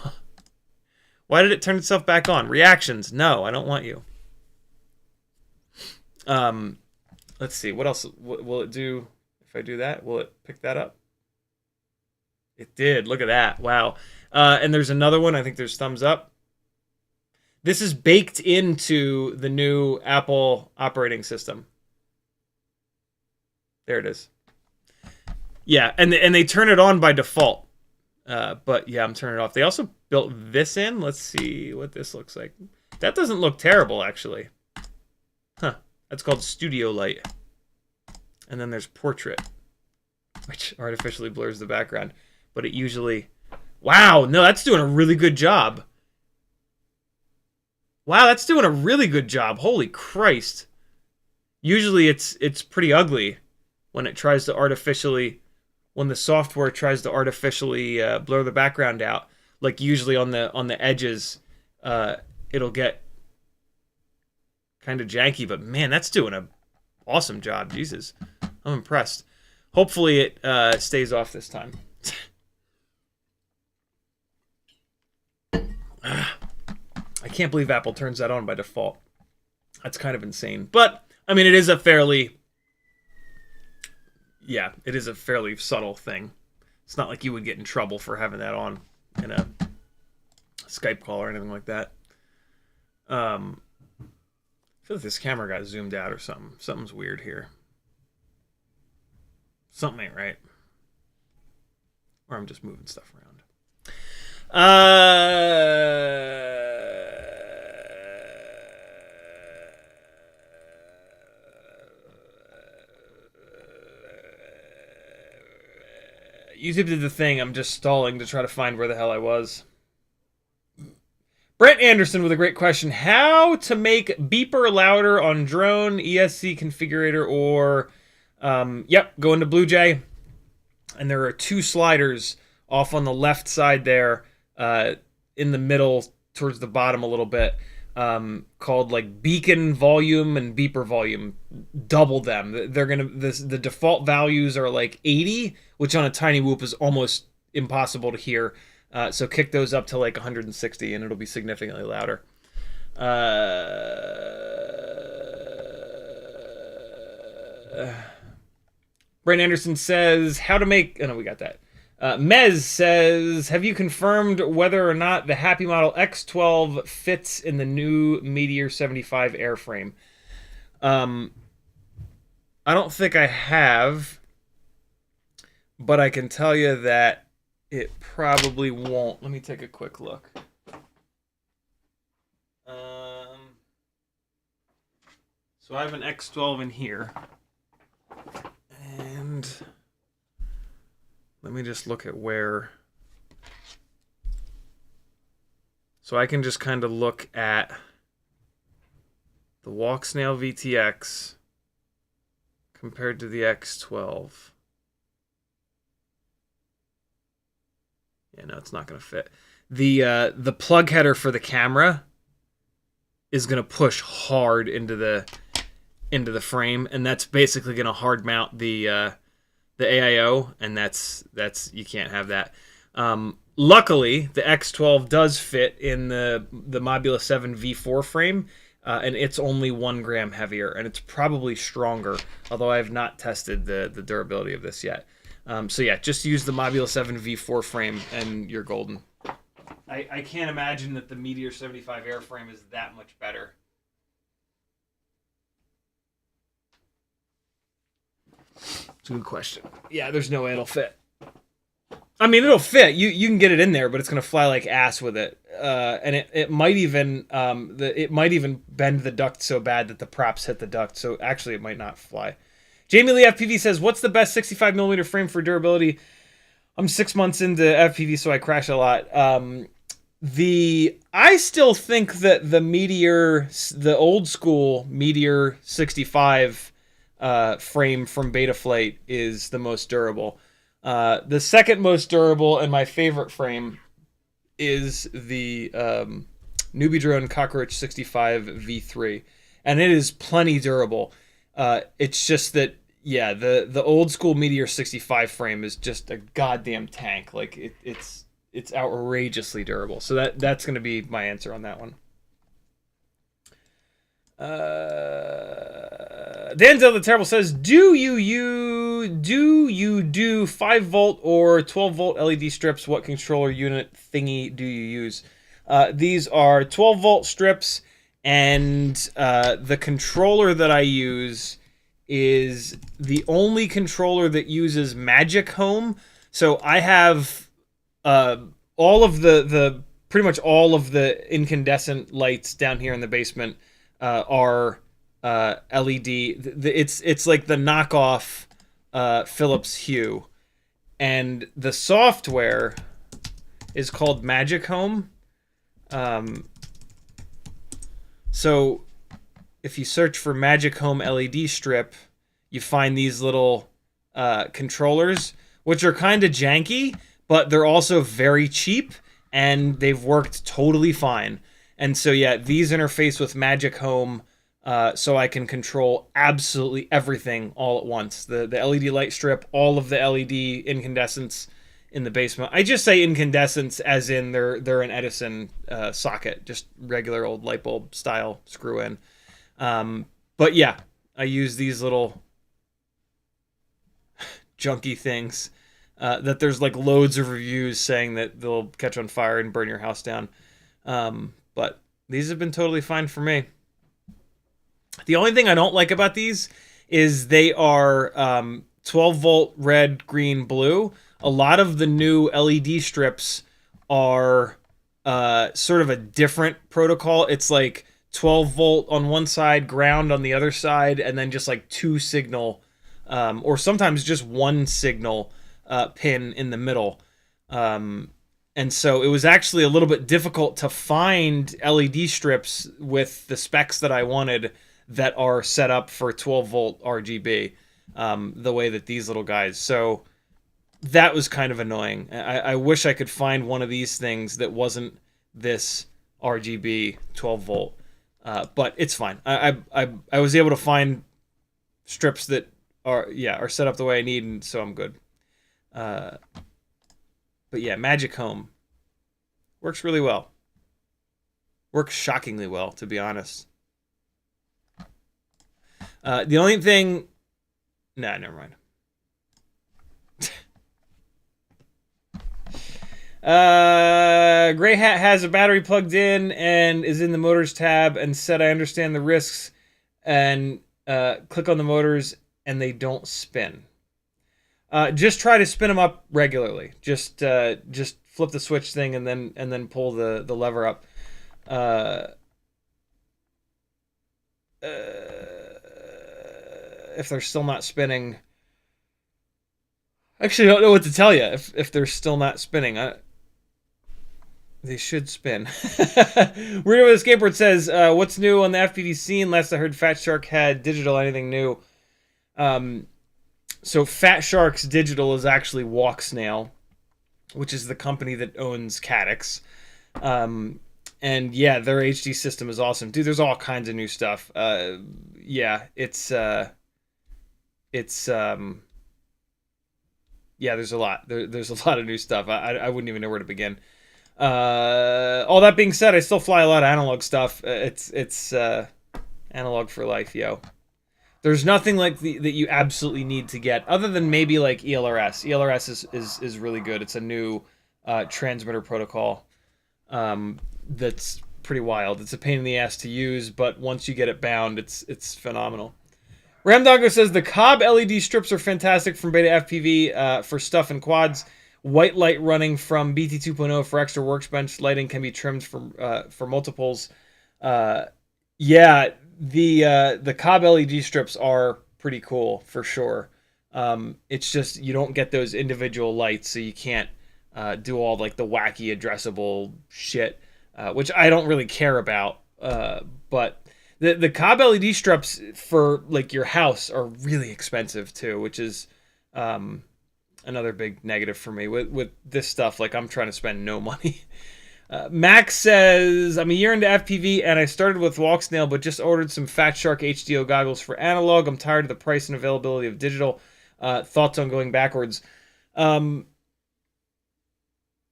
Why did it turn itself back on? Reactions. No, I don't want you. Let's see. What else will it do? If I do that, will it pick that up? It did. Look at that. Wow. And there's another one. I think there's thumbs up. This is baked into the new Apple operating system. There it is. Yeah, and they turn it on by default. But yeah, I'm turning it off. They also built this in. Let's see what this looks like. That doesn't look terrible, actually. Huh. That's called Studio Light. And then there's Portrait, which artificially blurs the background. But it usually... Wow, no, that's doing a really good job. Wow, that's doing a really good job. Holy Christ. Usually it's pretty ugly. when it tries to artificially, when the software tries to artificially blur the background out, like usually on the edges, it'll get kind of janky. But man, that's doing an awesome job. Jesus, I'm impressed. Hopefully it stays off this time. I can't believe Apple turns that on by default. That's kind of insane. But, I mean, it is a fairly... Yeah, it is a fairly subtle thing. It's not like you would get in trouble for having that on in a Skype call or anything like that. I feel like this camera got zoomed out or something. Something's weird here. Something ain't right. Or I'm just moving stuff around. YouTube did the thing. I'm just stalling to try to find where the hell I was. Brent Anderson with a great question. How to make beeper louder on drone, ESC configurator, or... yep, go into Bluejay. And there are 2 sliders off on the left side there, in the middle, towards the bottom a little bit, called like beacon volume and beeper volume. Double them. They're gonna the default values are like 80, which on a tiny whoop is almost impossible to hear. So kick those up to like 160, and it'll be significantly louder. Brent Anderson says how to make. Oh no, we got that. Mez says, have you confirmed whether or not the HappyModel X12 fits in the new Meteor 75 airframe? I don't think I have, but I can tell you that it probably won't. Let me take a quick look. So I have an X12 in here, and... let me just look at where. So I can just kind of look at the Walksnail VTX compared to the X12. Yeah, no, it's not going to fit. The plug header for the camera is going to push hard into the frame, and that's basically going to hard mount the AIO, and that's you can't have that. Luckily, the X12 does fit in the Mobula6 V4 frame, and it's only 1 gram heavier, and it's probably stronger, although I have not tested the durability of this yet. So yeah, just use the Mobula6 V4 frame, and you're golden. I can't imagine that the Meteor 75 airframe is that much better. It's a good question. Yeah, there's no way it'll fit. I mean, it'll fit. You can get it in there, but it's gonna fly like ass with it. And it might even it might even bend the duct so bad that the props hit the duct. So actually, it might not fly. Jamie Lee FPV says, "What's the best 65mm frame for durability?" I'm 6 months into FPV, so I crash a lot. I still think that the Meteor, the old school Meteor 65 frame from Betaflight is the most durable. The second most durable and my favorite frame is the Newbie Drone Cockroach 65 V3, and it is plenty durable. It's just that, yeah, the old school Meteor 65 frame is just a goddamn tank. Like it's outrageously durable. So that's going to be my answer on that one. Denzel the Terrible says, do you do 5-volt or 12-volt LED strips? What controller unit thingy do you use? These are 12-volt strips, and the controller that I use is the only controller that uses Magic Home. So I have all of the pretty much all of the incandescent lights down here in the basement are LED. It's like the knockoff Philips Hue, and the software is called Magic Home. So if you search for Magic Home LED strip, you find these little controllers, which are kind of janky, but they're also very cheap, and they've worked totally fine. And so, yeah, these interface with Magic Home, so I can control absolutely everything all at once. The LED light strip, all of the LED incandescents in the basement. I just say incandescents as in they're an Edison socket, just regular old light bulb style screw in. But yeah, I use these little junky things that there's like loads of reviews saying that they'll catch on fire and burn your house down. But these have been totally fine for me. The only thing I don't like about these is they are 12 volt red, green, blue. A lot of the new LED strips are sort of a different protocol. It's like 12 volt on one side, ground on the other side, and then just like 2 signal, or sometimes just 1 signal pin in the middle. And so it was actually a little bit difficult to find LED strips with the specs that I wanted that are set up for 12 volt RGB, the way that these little guys. So that was kind of annoying. I wish I could find one of these things that wasn't this RGB 12 volt, but it's fine. I was able to find strips that are set up the way I need, and so I'm good. But yeah, Magic Home works really well. Works shockingly well, to be honest. The only thing... Nah, never mind. Gray Hat has a battery plugged in and is in the motors tab and said, I understand the risks, and click on the motors and they don't spin. Just try to spin them up regularly. Just flip the switch thing and then pull the lever up. If they're still not spinning, actually, I don't know what to tell you. If they're still not spinning, they should spin. Weirdo with a Skateboard says, "What's new on the FPV scene? Last I heard, Fat Shark had digital. Anything new?" So Fat Shark's digital is actually Walksnail, which is the company that owns Caddx. And yeah, their HD system is awesome. Dude, there's all kinds of new stuff. Yeah, there's a lot. There's a lot of new stuff. I wouldn't even know where to begin. All that being said, I still fly a lot of analog stuff. It's analog for life, yo. There's nothing like that you absolutely need to get, other than maybe like ELRS. ELRS is really good. It's a new transmitter protocol that's pretty wild. It's a pain in the ass to use, but once you get it bound, it's phenomenal. Ramdoggo says the Cobb LED strips are fantastic from BetaFPV for stuff and quads. White light running from BT 2.0 for extra workbench lighting can be trimmed for multiples. Yeah, the Cobb LED strips are pretty cool for sure. It's just you don't get those individual lights, so you can't do all like the wacky addressable shit, which I don't really care about. But the Cobb LED strips for like your house are really expensive too, which is another big negative for me with this stuff. Like, I'm trying to spend no money. Max says, I'm a year into FPV and I started with Walksnail, but just ordered some Fat Shark HDO goggles for analog. I'm tired of the price and availability of digital. Thoughts on going backwards?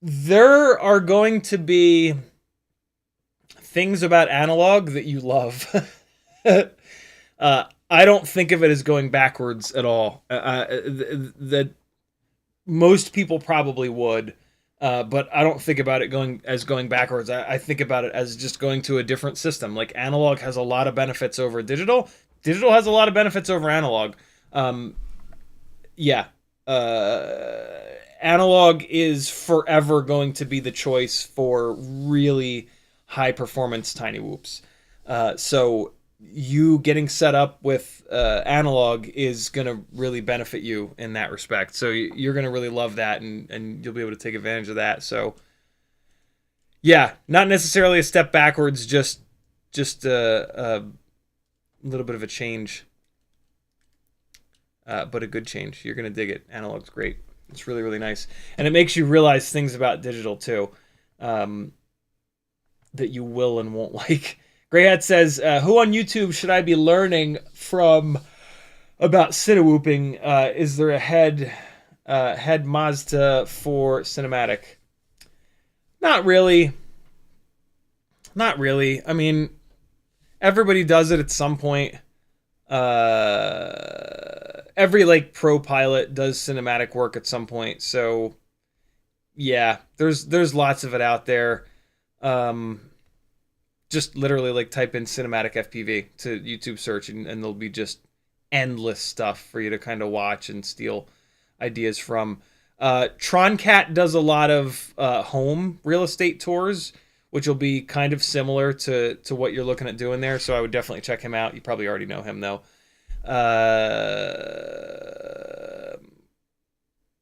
There are going to be things about analog that you love. I don't think of it as going backwards at all. That most people probably would. But I don't think about it going backwards. I think about it as just going to a different system. Like, analog has a lot of benefits over digital. Digital has a lot of benefits over analog. Analog is forever going to be the choice for really high performance tiny whoops. So you getting set up with analog is going to really benefit you in that respect. So you're going to really love that, and you'll be able to take advantage of that. So yeah, not necessarily a step backwards, just a little bit of a change. but a good change. You're going to dig it. Analog's great. It's really, really nice. And it makes you realize things about digital, too, that you will and won't like. Grey Hat says, who on YouTube should I be learning from about cinewhooping? Is there a head Mazda for cinematic? Not really. Not really. I mean, everybody does it at some point. Every like pro pilot does cinematic work at some point. So yeah, there's lots of it out there. Just literally like type in cinematic FPV to YouTube search and there'll be just endless stuff for you to kind of watch and steal ideas from. Troncat does a lot of home real estate tours, which will be kind of similar to what you're looking at doing there. So I would definitely check him out. You probably already know him though.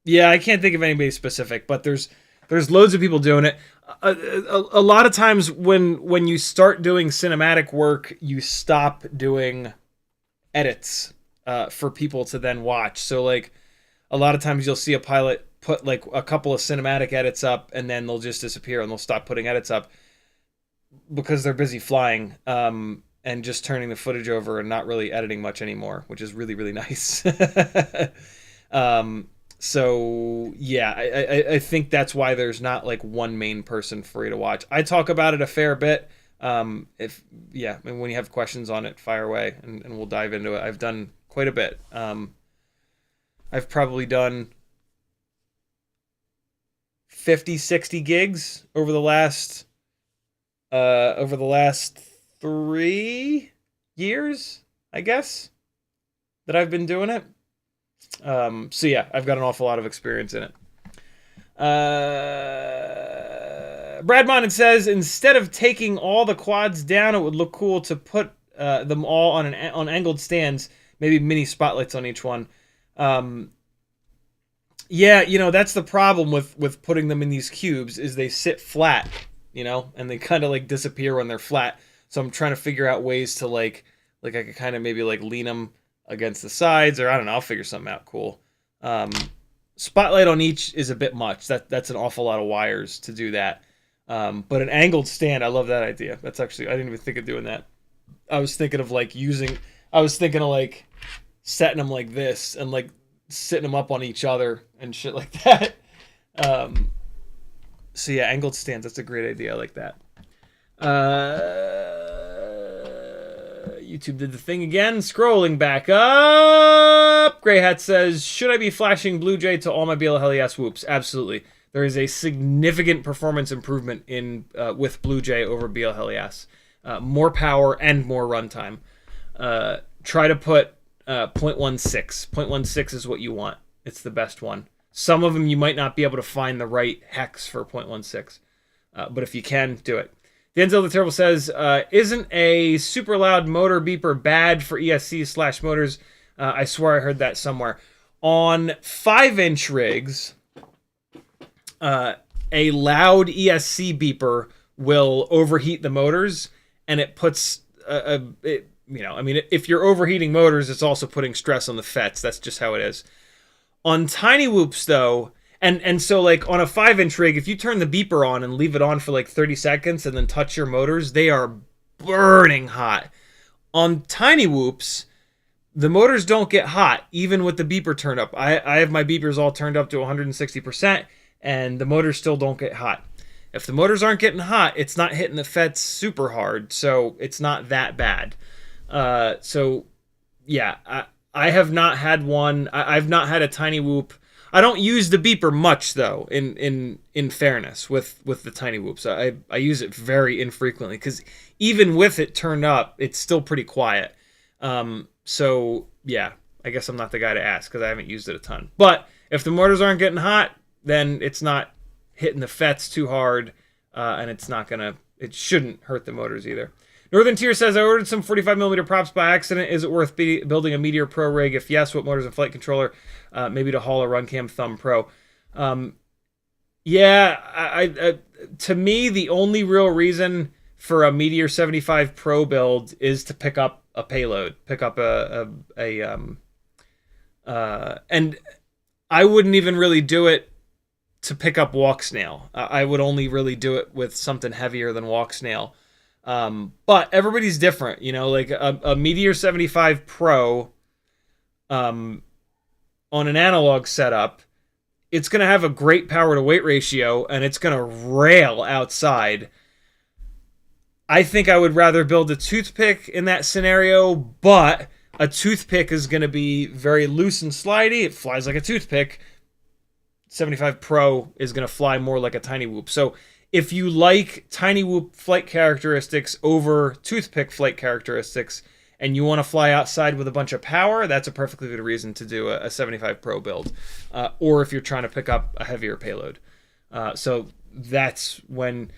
Yeah, I can't think of anybody specific, but there's loads of people doing it. A lot of times when you start doing cinematic work, you stop doing edits for people to then watch. So like a lot of times you'll see a pilot put like a couple of cinematic edits up and then they'll just disappear and they'll stop putting edits up because they're busy flying and just turning the footage over and not really editing much anymore, which is really, really nice. So yeah, I think that's why there's not like one main person for you to watch. I talk about it a fair bit. When you have questions on it, fire away and we'll dive into it. I've done quite a bit. I've probably done 50, 60 gigs over the last 3 years, I guess, that I've been doing it. So yeah, I've got an awful lot of experience in it. Brad Monin says, instead of taking all the quads down, it would look cool to put them all on angled stands, maybe mini spotlights on each one. Yeah, that's the problem with putting them in these cubes is they sit flat, and they kind of like disappear when they're flat. So I'm trying to figure out ways to like I could kind of maybe like lean them against the sides, or I don't know, I'll figure something out cool. Spotlight on each is a bit much. That's an awful lot of wires to do that. But an angled stand, I love that idea. That's actually, I didn't even think of doing that. I was thinking of setting them like this and like sitting them up on each other and shit like that. So yeah, angled stands, that's a great idea. I like that. YouTube did the thing again. Scrolling back up. Grey Hat says, should I be flashing Bluejay to all my BLHel ES whoops? Absolutely. There is a significant performance improvement in with Bluejay over BLHel ES. More power and more runtime. Try to put 0.16. 0.16 is what you want. It's the best one. Some of them you might not be able to find the right hex for 0.16. But if you can, do it. Denzel the Terrible says, isn't a super loud motor beeper bad for ESC/motors? I swear I heard that somewhere. On 5-inch rigs, a loud ESC beeper will overheat the motors, and it puts if you're overheating motors, it's also putting stress on the FETs. That's just how it is. On tiny whoops, though, and so like on a 5-inch rig, if you turn the beeper on and leave it on for like 30 seconds and then touch your motors, they are burning hot. On tiny whoops, the motors don't get hot, even with the beeper turned up. I have my beepers all turned up to 160%, and the motors still don't get hot. If the motors aren't getting hot, it's not hitting the FETs super hard, so it's not that bad. So, yeah, I have not had one. I've not had a tiny whoop. I don't use the beeper much, though, in fairness, with the tiny whoops. I use it very infrequently, because even with it turned up, it's still pretty quiet. So, yeah, I guess I'm not the guy to ask, because I haven't used it a ton. But if the motors aren't getting hot, then it's not hitting the FETs too hard, and it shouldn't hurt the motors either. Northern Tier says, I ordered some 45mm props by accident. Is it worth building a Meteor Pro rig? If yes, what motors and flight controller? Maybe to haul a RunCam Thumb Pro. To me, the only real reason for a Meteor 75 Pro build is to pick up a payload. Pick up a And I wouldn't even really do it to pick up Walksnail. I would only really do it with something heavier than Walksnail. But everybody's different, you know, like a Meteor 75 Pro on an analog setup, it's going to have a great power to weight ratio and it's going to rail outside. I think I would rather build a toothpick in that scenario, but a toothpick is going to be very loose and slidey. It flies like a toothpick. 75 Pro is going to fly more like a Tiny Whoop. So if you like Tiny Whoop flight characteristics over toothpick flight characteristics and you want to fly outside with a bunch of power, that's a perfectly good reason to do a 75 Pro build. Or if you're trying to pick up a heavier payload. So that's when,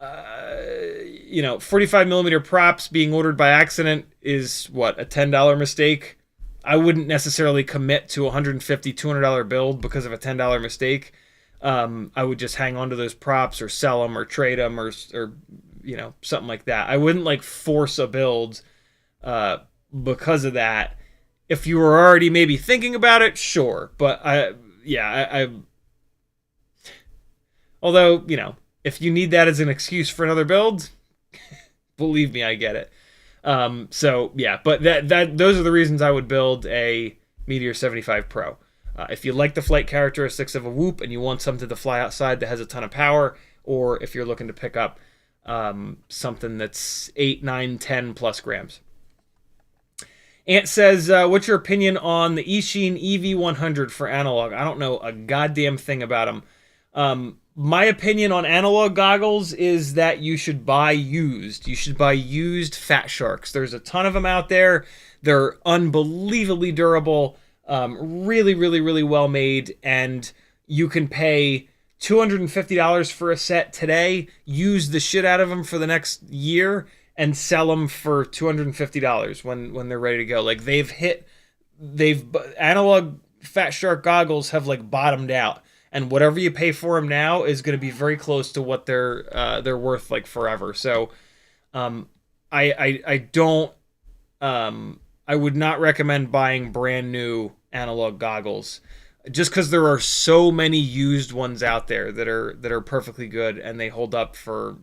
you know, 45 millimeter props being ordered by accident is what, a $10 mistake? I wouldn't necessarily commit to a $150, $200 build because of a $10 mistake. I would just hang on to those props or sell them or trade them or you know, something like that. I wouldn't like force a build because of that. If you were already maybe thinking about it, sure. But although, you know, if you need that as an excuse for another build, believe me, I get it. So yeah, but those are the reasons I would build a Meteor 75 Pro. If you like the flight characteristics of a Whoop and you want something to fly outside that has a ton of power, or if you're looking to pick up something that's 8, 9, 10 plus grams. Ant says, what's your opinion on the Eachine EV100 for analog? I don't know a goddamn thing about them. My opinion on analog goggles is that you should buy used. You should buy used Fat Sharks. There's a ton of them out there. They're unbelievably durable, really, really, really well made, and you can pay $250 for a set today, use the shit out of them for the next year, and sell them for $250 when they're ready to go. Like analog Fat Shark goggles have like bottomed out. And whatever you pay for them now is going to be very close to what they're worth like forever. So, I would not recommend buying brand new analog goggles, just because there are so many used ones out there that are perfectly good and they hold up for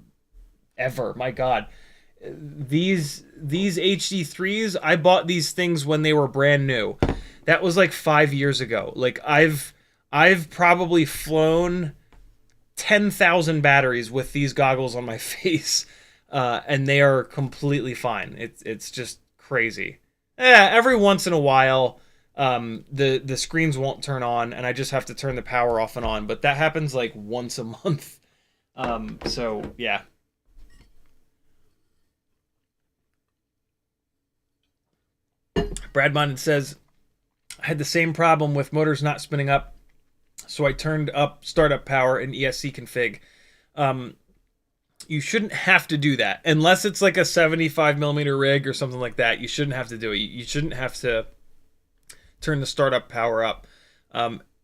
ever. My God, these HD3s, I bought these things when they were brand new. That was like 5 years ago. Like I've probably flown 10,000 batteries with these goggles on my face, and they are completely fine. It's just crazy. Every once in a while, the screens won't turn on, and I just have to turn the power off and on. But that happens like once a month. So yeah. Brad Bonded says, I had the same problem with motors not spinning up, so I turned up startup power in ESC config. You shouldn't have to do that. Unless it's like a 75 millimeter rig or something like that, you shouldn't have to do it. You shouldn't have to turn the startup power up.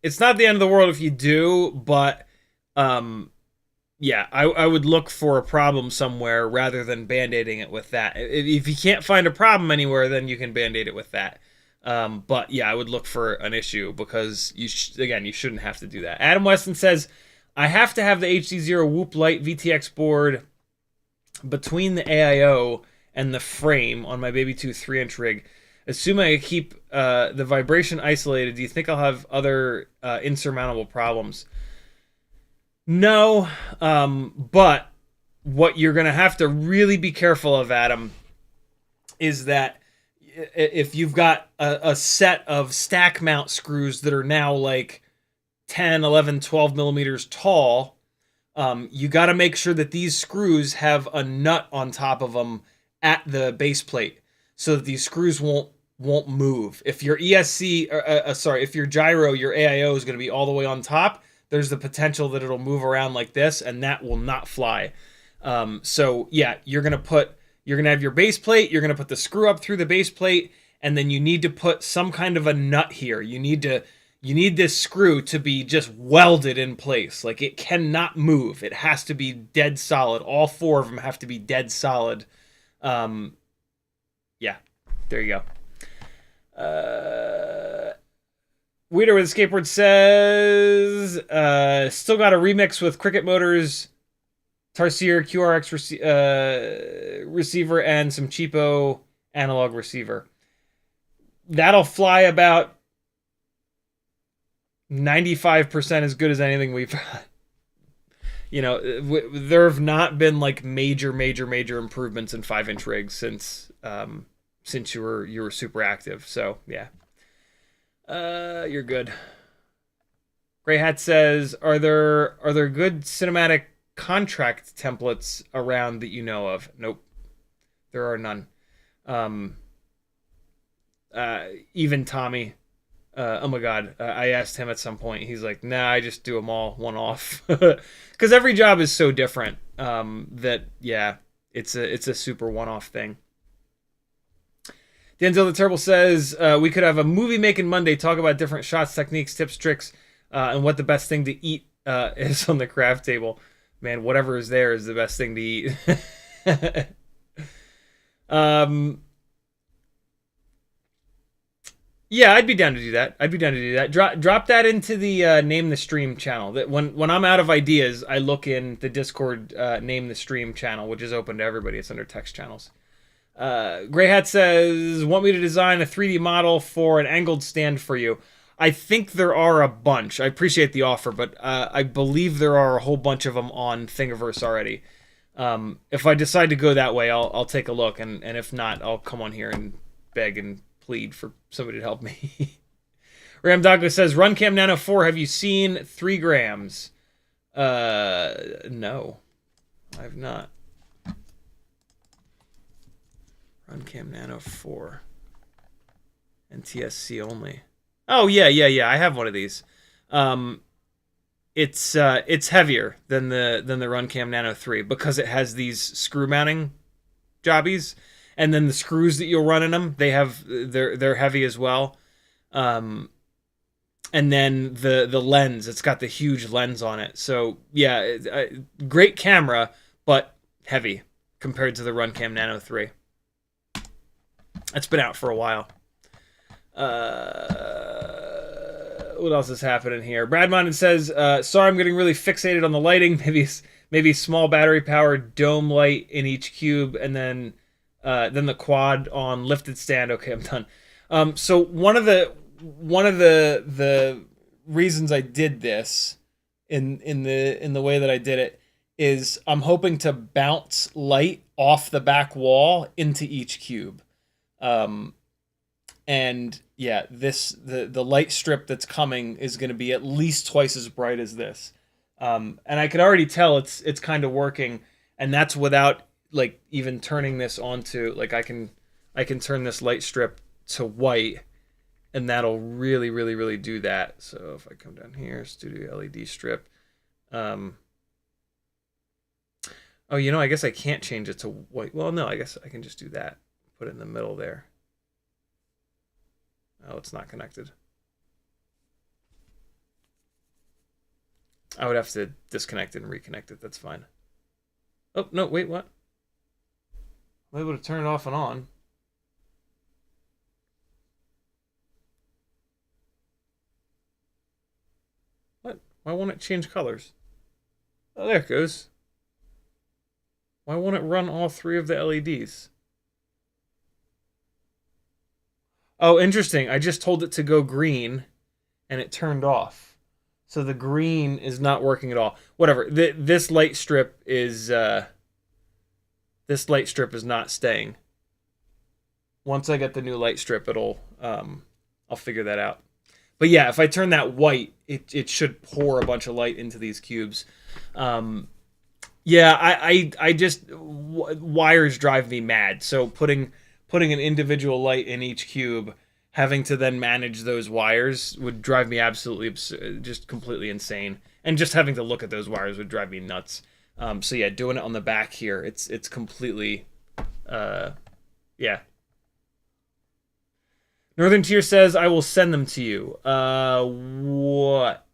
It's not the end of the world if you do, but yeah, I would look for a problem somewhere rather than band-aiding it with that. If you can't find a problem anywhere, then you can band-aid it with that. But yeah, I would look for an issue because again, you shouldn't have to do that. Adam Weston says, I have to have the HDZero Whoop Light VTX board between the AIO and the frame on my Baby 2 3-inch rig. Assuming I keep the vibration isolated, do you think I'll have other insurmountable problems? No, but what you're going to have to really be careful of, Adam, is that if you've got a set of stack mount screws that are now like 10, 11, 12 millimeters tall, you got to make sure that these screws have a nut on top of them at the base plate so that these screws won't move. If your ESC, if your gyro, your AIO is going to be all the way on top, there's the potential that it'll move around like this, and that will not fly. So yeah, you're going to have your base plate, you're going to put the screw up through the base plate, and then you need to put some kind of a nut here. You need this screw to be just welded in place. Like, it cannot move. It has to be dead solid. All four of them have to be dead solid. Yeah, there you go. Weeder with a Skateboard says, still got a remix with Cricket Motors, Tarsier QRX receiver, and some cheapo analog receiver. That'll fly about 95% as good as anything we've got. You know, there have not been like major improvements in 5-inch rigs since you were super active. So yeah, you're good. Gray Hat says, are there good cinematic contract templates around that you know of? Nope, there are none. Even Tommy. Oh my God, I asked him at some point. He's like, nah, I just do them all one off. Because every job is so different that, yeah, it's a super one-off thing. Denzel the Turtle says, we could have a movie making Monday, talk about different shots, techniques, tips, tricks, and what the best thing to eat is on the craft table. Man, whatever is there is the best thing to eat. Yeah, I'd be down to do that. Drop that into the Name the Stream channel. That when I'm out of ideas, I look in the Discord Name the Stream channel, which is open to everybody. It's under text channels. Gray Hat says, want me to design a 3D model for an angled stand for you? I think there are a bunch. I appreciate the offer, but I believe there are a whole bunch of them on Thingiverse already. If I decide to go that way, I'll take a look, and if not, I'll come on here and beg and plead for somebody to help me. Ram Douglas says, RunCam Nano4, have you seen 3 grams? No, I've not. RunCam Nano4. NTSC only. Oh, yeah. I have one of these. It's heavier than the RunCam Nano 3 because it has these screw mounting jobbies. And then the screws that you'll run in them, they're heavy as well. And then the lens, it's got the huge lens on it. So yeah, great camera, but heavy compared to the RunCam Nano 3. It's been out for a while. What else is happening here? Brad Monden says, sorry, I'm getting really fixated on the lighting. Maybe small battery powered dome light in each cube, and then the quad on lifted stand. Okay, I'm done. So one of the reasons I did this in the way that I did it is I'm hoping to bounce light off the back wall into each cube. And yeah, the light strip that's coming is going to be at least twice as bright as this. And I can already tell it's kind of working, and that's without like even turning this onto, like I can turn this light strip to white, and that'll really do that. So if I come down here, Studio LED strip. Oh, you know, I guess I can't change it to white. Well, no, I guess I can just do that. Put it in the middle there. Oh, it's not connected. I would have to disconnect it and reconnect it. That's fine. Oh, no, wait, what? I'm able to turn it off and on. What? Why won't it change colors? Oh, there it goes. Why won't it run all 3 of the LEDs? Oh, interesting. I just told it to go green, and it turned off. So the green is not working at all. Whatever. This light strip is not staying. Once I get the new light strip, it'll I'll figure that out. But yeah, if I turn that white, it should pour a bunch of light into these cubes. Yeah, I just wires drive me mad. So putting an individual light in each cube, having to then manage those wires would drive me absolutely absurd, just completely insane. And just having to look at those wires would drive me nuts. So yeah, doing it on the back here, it's completely, yeah. Northern Tier says, I will send them to you. What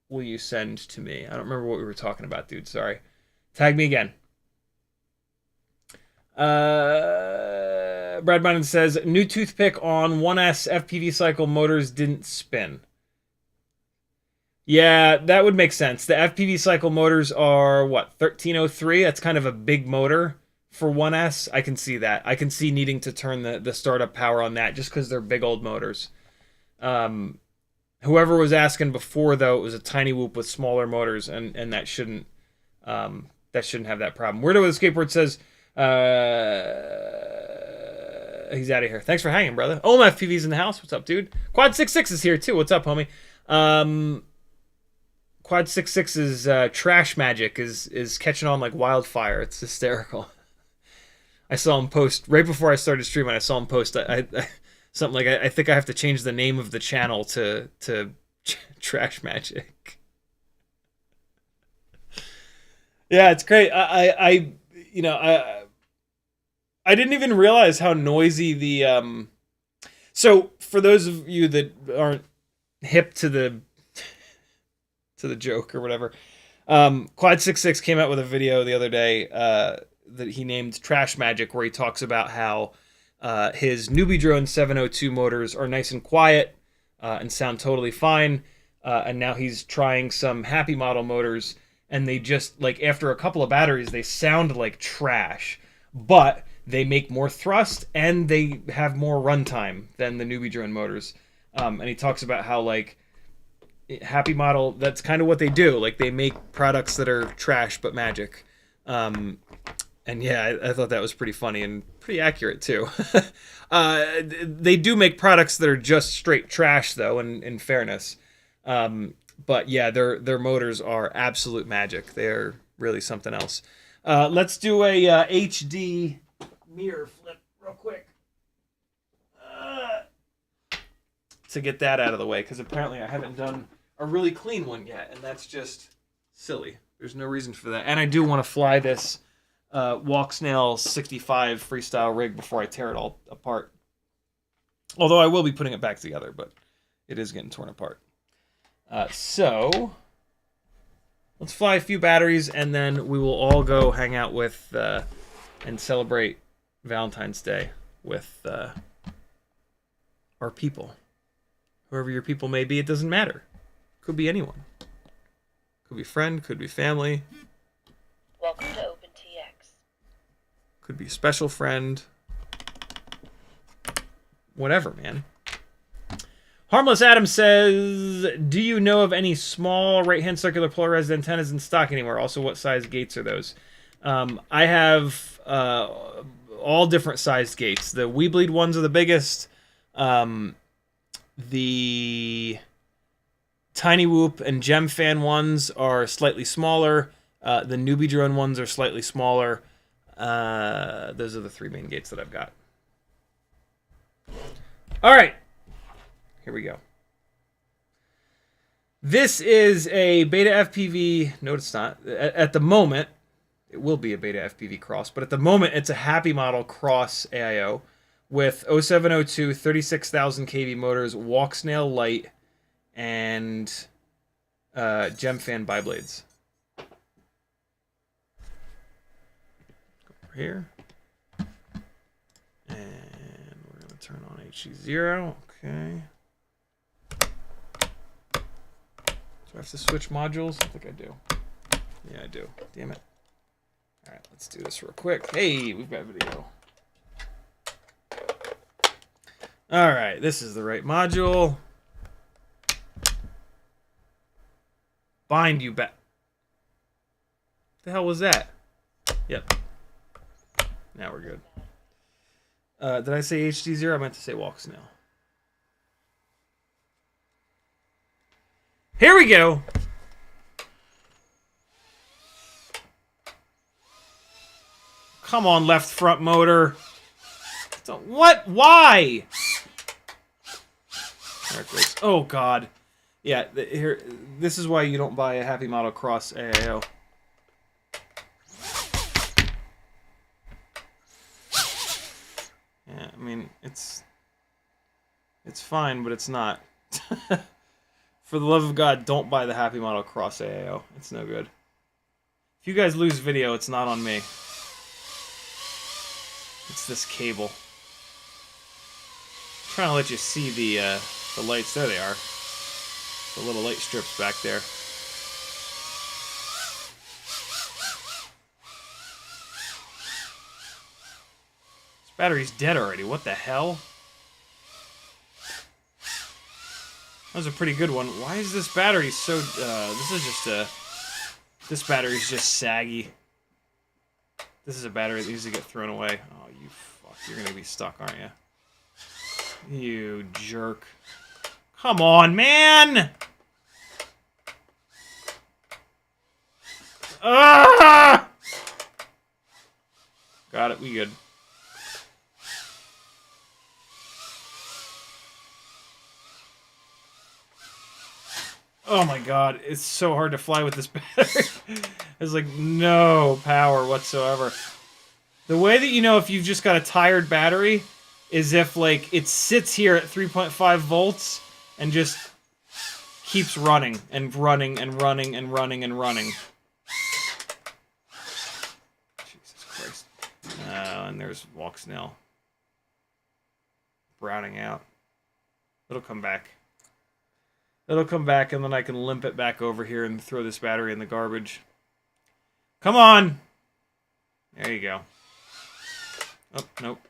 will you send to me? I don't remember what we were talking about, dude. Sorry. Tag me again. Brad Bynum says, new toothpick on 1S FPV cycle motors didn't spin. Yeah, that would make sense. The FPV cycle motors are, what, 1303? That's kind of a big motor for 1S. I can see that. I can see needing to turn the startup power on that just because they're big old motors. Whoever was asking before, though, it was a tiny whoop with smaller motors, and that shouldn't have that problem. Weirdo with the skateboard says, he's out of here. Thanks for hanging, brother. FPV's in the house. What's up, dude? Quad66 is here, too. What's up, homie? Quad66's trash magic is catching on like wildfire. It's hysterical. I saw him post right before I started streaming. I saw him post something like, I think I have to change the name of the channel to Trash Magic. Yeah, it's great. I didn't even realize how noisy the So for those of you that aren't hip to the joke or whatever, Quad66 came out with a video the other day that he named Trash Magic, where he talks about how his Newbie Drone 702 motors are nice and quiet and sound totally fine, and now he's trying some HappyModel motors, and they just, like, after a couple of batteries, they sound like trash, but they make more thrust and they have more runtime than the Newbie Drone motors. And he talks about how, like, HappyModel, that's kind of what they do. Like, they make products that are trash but magic. And yeah, I thought that was pretty funny and pretty accurate too. They do make products that are just straight trash, though, in fairness. But yeah, their motors are absolute magic. They're really something else. Let's do a HD mirror flip real quick to get that out of the way, because apparently I haven't done a really clean one yet, and that's just silly. There's no reason for that. And I do want to fly this Walksnail 65 freestyle rig before I tear it all apart. Although I will be putting it back together, but it is getting torn apart. So let's fly a few batteries, and then we will all go hang out with and celebrate Valentine's Day with our people. Whoever your people may be, it doesn't matter. Could be anyone. Could be friend, could be family. Welcome to OpenTX. Could be special friend. Whatever, man. Harmless Adam says, do you know of any small right-hand circular polarized antennas in stock anymore? Also, what size gates are those? I have all different sized gates. The Weebleed ones are the biggest. The Tiny Whoop and Gem Fan ones are slightly smaller. The Newbie Drone ones are slightly smaller. Those are the three main gates that I've got. All right. Here we go. This is a BetaFPV. No, it's not. At the moment, it will be a BetaFPV cross, but at the moment, it's a HappyModel cross AIO with 0702 36,000 kV motors, Walksnail light, and Gem Fan biblades. Over here. And we're going to turn on HDZero. Okay. Do I have to switch modules? I think I do. Yeah, I do. Damn it. All right, let's do this real quick. Hey, we've got video. All right, this is the right module. Bind you back. The hell was that? Yep. Now we're good. Did I say HDZero? I meant to say Walksnail. Here we go. Come on, left front motor. What? Why? There it goes. Oh, God. Yeah, here. This is why you don't buy a HappyModel Cross AIO. Yeah, I mean, it's fine, but it's not. For the love of God, don't buy the HappyModel Cross AIO. It's no good. If you guys lose video, it's not on me. It's this cable. I'm trying to let you see the lights. There they are. The little light strips back there. This battery's dead already. What the hell? That was a pretty good one. Why is this battery so... this is just a... This battery's just saggy. This is a battery that needs to get thrown away. Oh, you fuck. You're gonna be stuck, aren't you? You jerk. Come on, man! Ah! Got it, we good. Oh my god, it's so hard to fly with this battery. There's like no power whatsoever. The way that you know if you've just got a tired battery is if like it sits here at 3.5 volts and just keeps running and running and running and running and running. Jesus Christ. And there's Walksnail. Browning out. It'll come back. It'll come back, and then I can limp it back over here and throw this battery in the garbage. Come on! There you go. Oh, nope.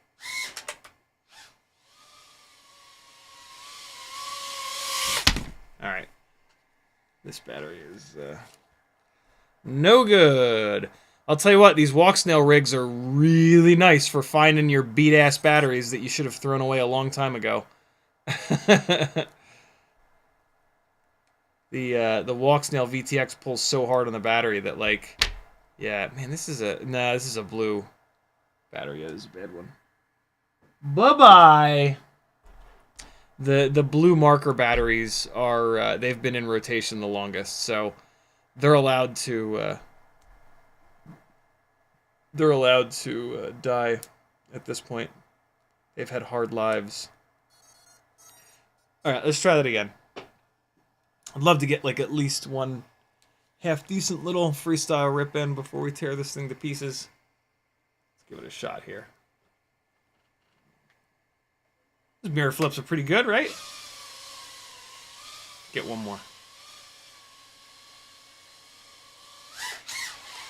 Alright. This battery is, no good. I'll tell you what, these Walksnail rigs are really nice for finding your beat-ass batteries that you should have thrown away a long time ago. The Walksnail VTX pulls so hard on the battery that, like, yeah, man, this is a, nah, this is a blue battery. Yeah, this is a bad one. Bye-bye! The blue marker batteries are, they've been in rotation the longest, so they're allowed to die at this point. They've had hard lives. Alright, let's try that again. I'd love to get like at least one half-decent little freestyle rip in before we tear this thing to pieces. Let's give it a shot here. Those mirror flips are pretty good, right? Get one more.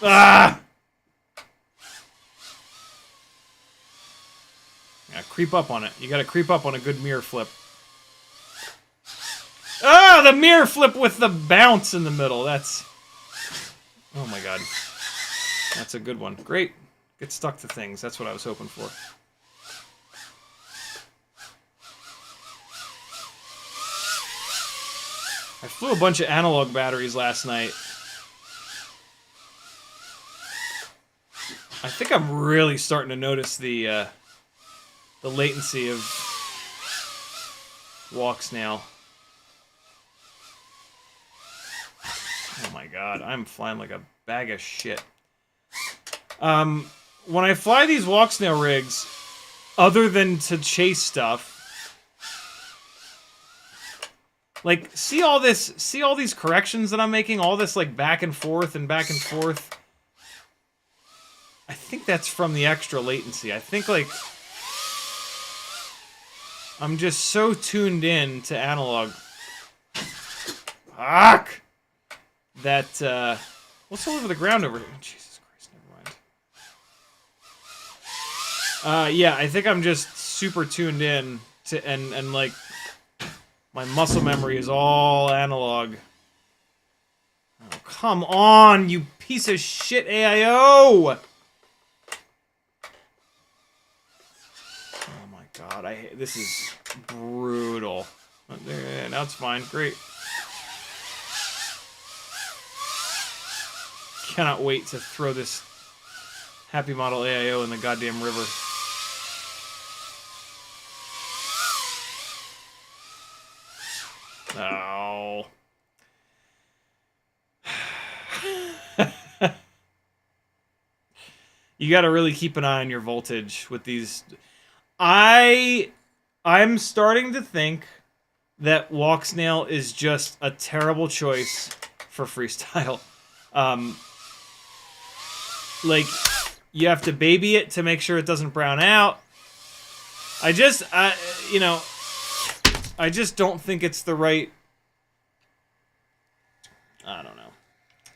Ah! Yeah, creep up on it. You gotta creep up on a good mirror flip. Oh, the mirror flip with the bounce in the middle. That's... Oh my god. That's a good one. Great. Get stuck to things. That's what I was hoping for. I flew a bunch of analog batteries last night. I think I'm really starting to notice the latency of Walksnail. Oh my god, I'm flying like a bag of shit. When I fly these Walksnail rigs, other than to chase stuff, like, see all these corrections that I'm making, all this like back and forth and back and forth. I think that's from the extra latency. I think like I'm just so tuned in to analog. Fuck! That, what's all over the ground over here? Jesus Christ, never mind. Yeah, I think I'm just super tuned in to, and like, my muscle memory is all analog. Oh, come on, you piece of shit AIO! Oh my god, this is brutal. There, now it's fine, great. Cannot wait to throw this HappyModel AIO in the goddamn river. Oh. You gotta really keep an eye on your voltage with these. I'm starting to think that Walksnail is just a terrible choice for freestyle. Like, you have to baby it to make sure it doesn't brown out. You know, I just don't think it's the right I don't know.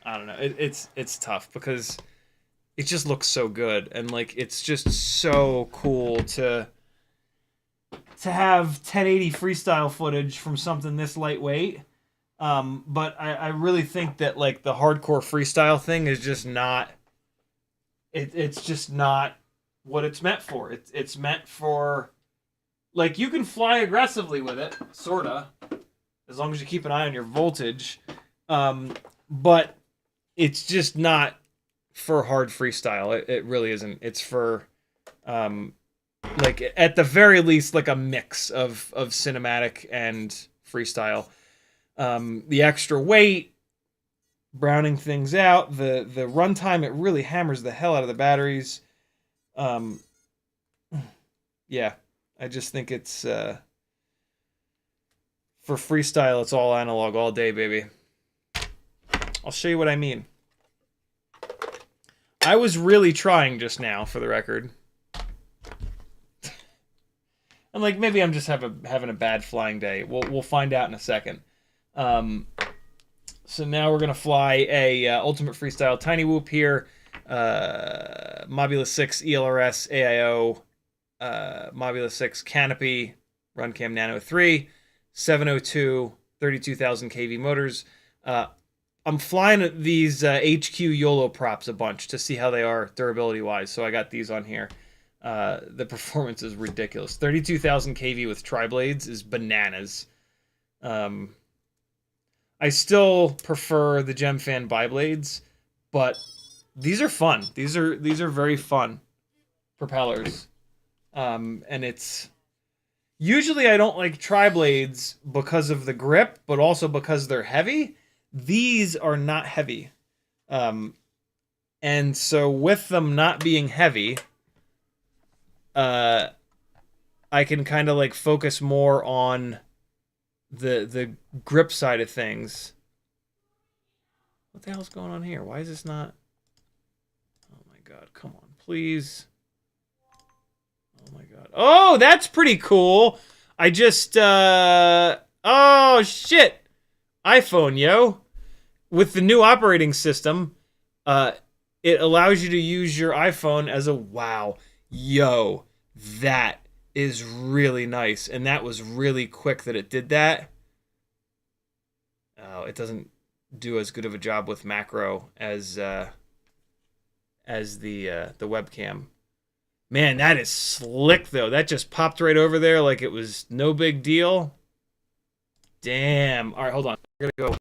I don't know. It's tough because it just looks so good, and like it's just so cool to have 1080 freestyle footage from something this lightweight. But I really think that like the hardcore freestyle thing is just not. It's just not what it's meant for. It's meant for, like, you can fly aggressively with it, sorta, as long as you keep an eye on your voltage. But it's just not for hard freestyle. It really isn't. It's for, like, at the very least, like a mix of cinematic and freestyle. The extra weight, browning things out, the runtime, it really hammers the hell out of the batteries. Yeah, I just think it's, for freestyle, it's all analog all day, baby. I'll show you what I mean. I was really trying just now, for the record. I'm like, maybe I'm just having a bad flying day. We'll find out in a second. So now we're gonna fly a Ultimate Freestyle Tiny Whoop here. Mobula6 ELRS AIO, Mobula6 Canopy, RunCam Nano4, 702, 32,000 kV motors. I'm flying these HQ YOLO props a bunch to see how they are durability-wise, so I got these on here. The performance is ridiculous. 32,000 kV with tri-blades is bananas. I still prefer the Gemfan biblades, but these are fun. These are very fun propellers. And it's usually I don't like tri-blades because of the grip, but also because they're heavy. These are not heavy. And so with them not being heavy, I can kind of like focus more on the grip side of things. What the hell's going on here? Why is this not? Oh my god, come on, please. Oh my god. Oh, that's pretty cool. I just oh shit. iPhone, yo. With the new operating system, it allows you to use your iPhone as a wow. Yo, that is really nice, and that was really quick that it did that. Oh, it doesn't do as good of a job with macro as the webcam. Man, that is slick though. That just popped right over there like it was no big deal. Damn. All right, hold on. I'm gonna go.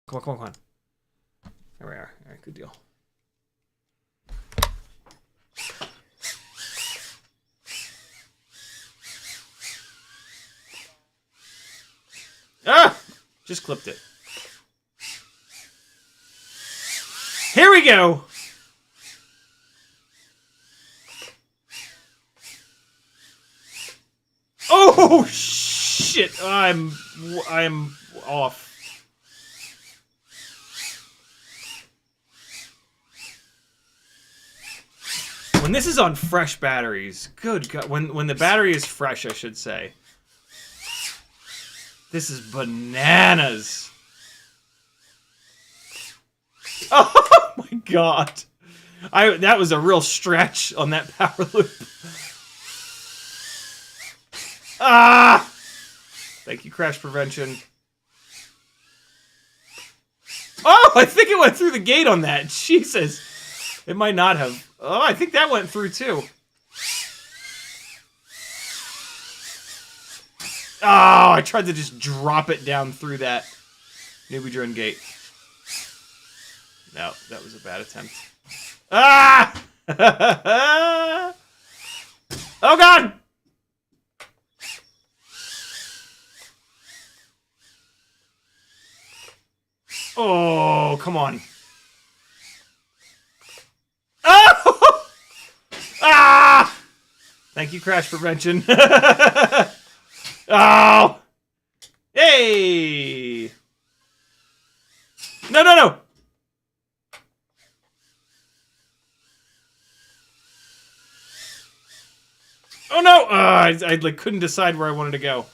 Come on, come on, come on. There we are. All right, good deal. Ah! Just clipped it. Here we go! Oh, shit! I'm off. When this is on fresh batteries, good God, when the battery is fresh, I should say. This is bananas. Oh my God. That was a real stretch on that power loop. Ah! Thank you, crash prevention. Oh, I think it went through the gate on that. Jesus. It might not have. Oh, I think that went through too. Oh, I tried to just drop it down through that newbie drone gate. No, that was a bad attempt. Ah! Oh God! Oh, come on. Oh! Ah! Thank you, crash prevention. Oh! Hey! No, no, no! Oh no! I like couldn't decide where I wanted to go.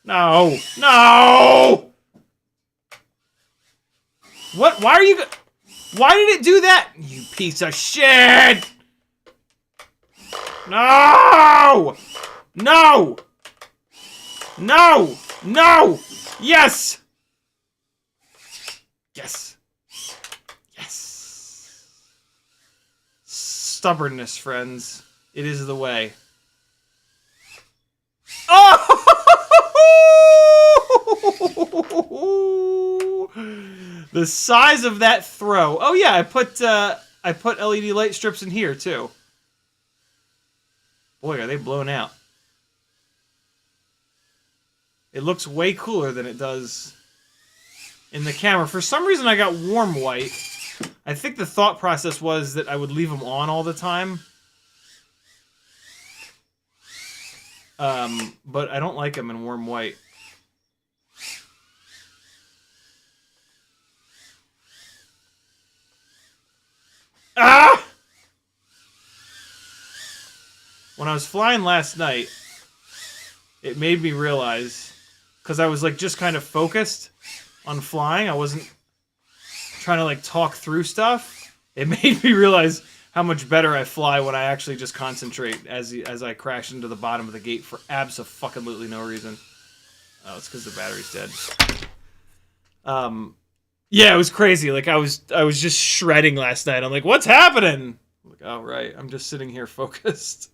No! No! What? Why are you? Why did it do that? You piece of shit! No! No! No! No! Yes! Yes! Yes! Stubbornness, friends. It is the way. Oh! The size of that throw. Oh yeah, I put LED light strips in here too. Boy, are they blown out. It looks way cooler than it does in the camera. For some reason, I got warm white. I think the thought process was that I would leave them on all the time. But I don't like them in warm white. Ah! When I was flying last night, it made me realize, because I was like just kind of focused on flying, I wasn't trying to like talk through stuff. It made me realize how much better I fly when I actually just concentrate as I crash into the bottom of the gate for abso-fucking-lutely no reason. Oh, it's because the battery's dead. Yeah, it was crazy. Like I was just shredding last night. I'm like, what's happening? I'm like, oh right, I'm just sitting here focused.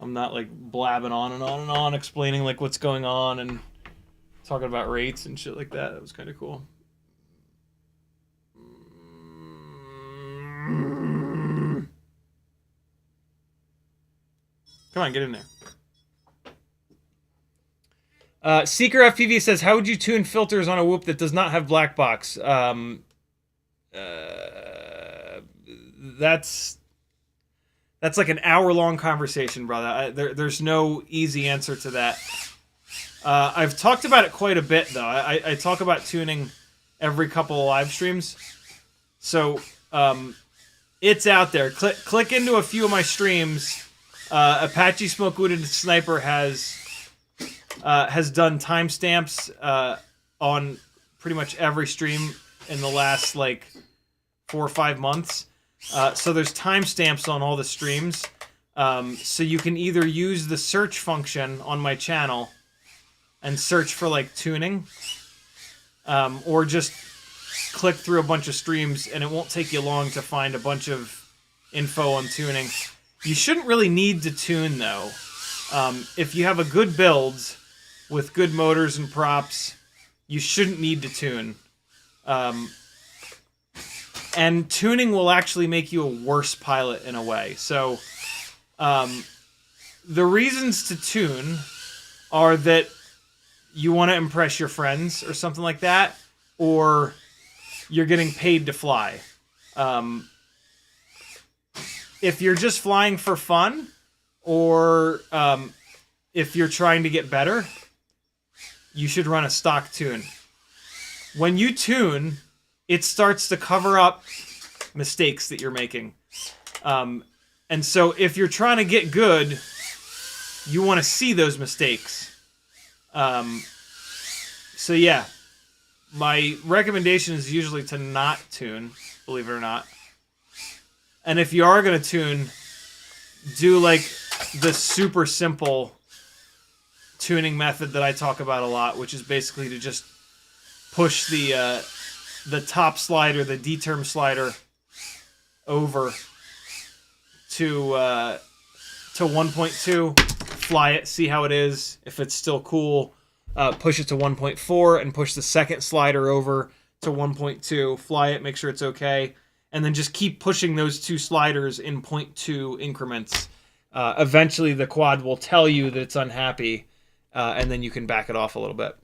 I'm not like blabbing on and on and on, explaining like what's going on and talking about rates and shit like that. That was kind of cool. Come on, get in there. Seeker FPV says, how would you tune filters on a whoop that does not have black box? That's like an hour-long conversation, brother. There's no easy answer to that. I've talked about it quite a bit, though. I talk about tuning every couple of live streams. So, it's out there. Click into a few of my streams. Apache Smoke Wooded Sniper has done timestamps on pretty much every stream in the last, like, 4 or 5 months. So there's timestamps on all the streams. So you can either use the search function on my channel and search for, like, tuning, or just click through a bunch of streams, and it won't take you long to find a bunch of info on tuning. You shouldn't really need to tune, though. If you have a good build with good motors and props, you shouldn't need to tune. And tuning will actually make you a worse pilot in a way. So, the reasons to tune are that you want to impress your friends or something like that, or you're getting paid to fly. If you're just flying for fun, or if you're trying to get better, you should run a stock tune. When you tune, it starts to cover up mistakes that you're making. And so if you're trying to get good, you want to see those mistakes. So yeah, my recommendation is usually to not tune, believe it or not. And if you are going to tune, do like the super simple tuning method that I talk about a lot, which is basically to just push the top slider, the D-term slider, over to 1.2, fly it, see how it is. If it's still cool, push it to 1.4 and push the second slider over to 1.2, fly it, make sure it's okay, and then just keep pushing those two sliders in 0.2 increments. Eventually the quad will tell you that it's unhappy, and then you can back it off a little bit.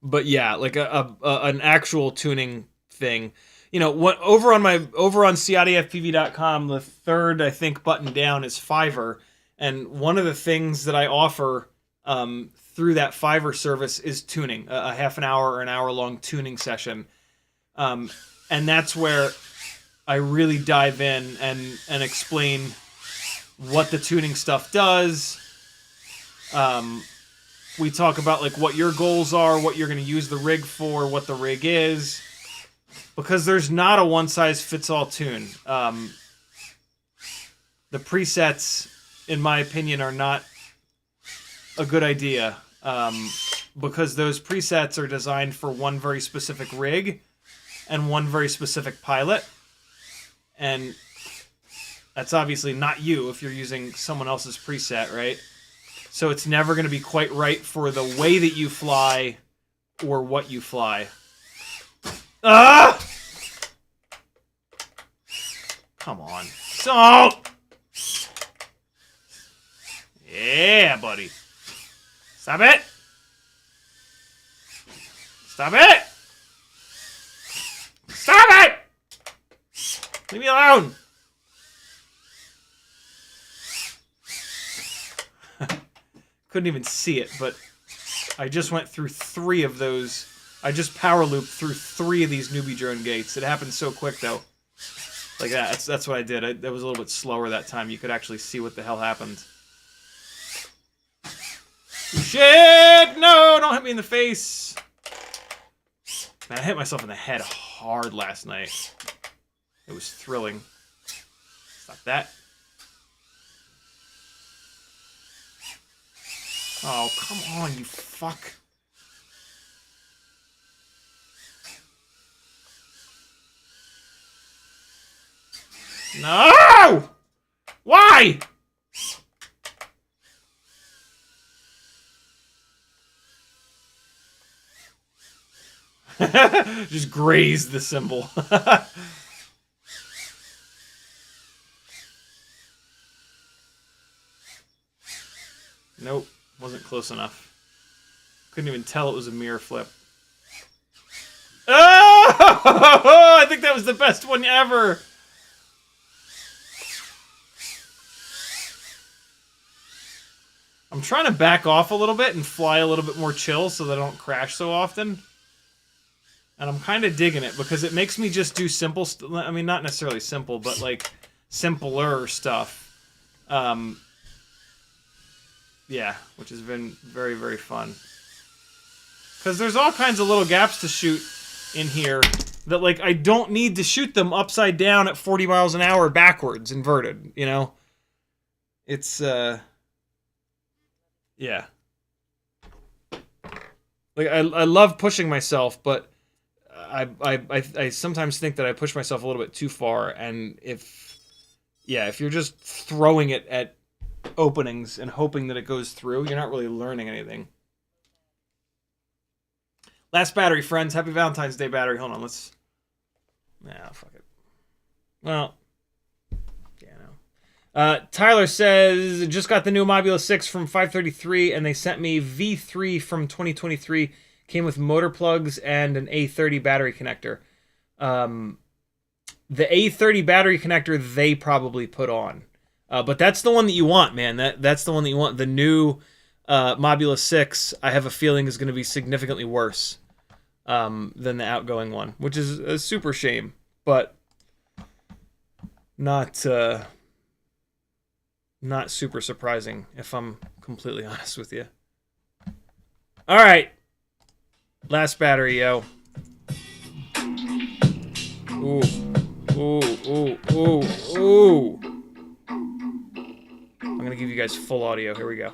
But yeah, like an actual tuning thing. You know, what over on CiottiFPV.com, the third, I think, button down is Fiverr, and one of the things that I offer through that Fiverr service is tuning, a half an hour or an hour long tuning session, and that's where I really dive in and explain what the tuning stuff does. We talk about like what your goals are, what you're going to use the rig for, what the rig is, because there's not a one-size-fits-all tune. The presets, in my opinion, are not a good idea, because those presets are designed for one very specific rig and one very specific pilot, and that's obviously not you if you're using someone else's preset, right? So it's never going to be quite right for the way that you fly or what you fly. Ah! Come on. So! Yeah, buddy. Stop it! Stop it! Stop it! Leave me alone! Couldn't even see it, but I just went through 3 of those. I just power looped through 3 of these newbie drone gates. It happened so quick, though. Like that. That's what I did. That was a little bit slower that time. You could actually see what the hell happened. Shit! No! Don't hit me in the face! Man, I hit myself in the head hard last night. It was thrilling. Stop that. Oh, come on, you fuck. No! Why? Just grazed the symbol. Nope. Wasn't close enough. Couldn't even tell it was a mirror flip. Oh! I think that was the best one ever! I'm trying to back off a little bit and fly a little bit more chill so that I don't crash so often. And I'm kind of digging it because it makes me just do simple I mean, not necessarily simple, but like simpler stuff. Yeah, which has been very, very fun. Because there's all kinds of little gaps to shoot in here that, like, I don't need to shoot them upside down at 40 miles an hour backwards, inverted, you know? It's, yeah. Like, I love pushing myself, but I sometimes think that I push myself a little bit too far, and if you're just throwing it at openings and hoping that it goes through, you're not really learning anything. Last battery, friends. Happy Valentine's Day battery. Hold on, let's... Nah, fuck it. Well, yeah, no. Tyler says, just got the new Mobula6 from 533, and they sent me V3 from 2023. Came with motor plugs and an A30 battery connector. The A30 battery connector they probably put on. But that's the one that you want, man. That's the one that you want. The new Mobula6, I have a feeling, is going to be significantly worse than the outgoing one, which is a super shame, but not super surprising, if I'm completely honest with you. All right, last battery, yo. Ooh, ooh, ooh, ooh, ooh. I'm gonna give you guys full audio. Here we go.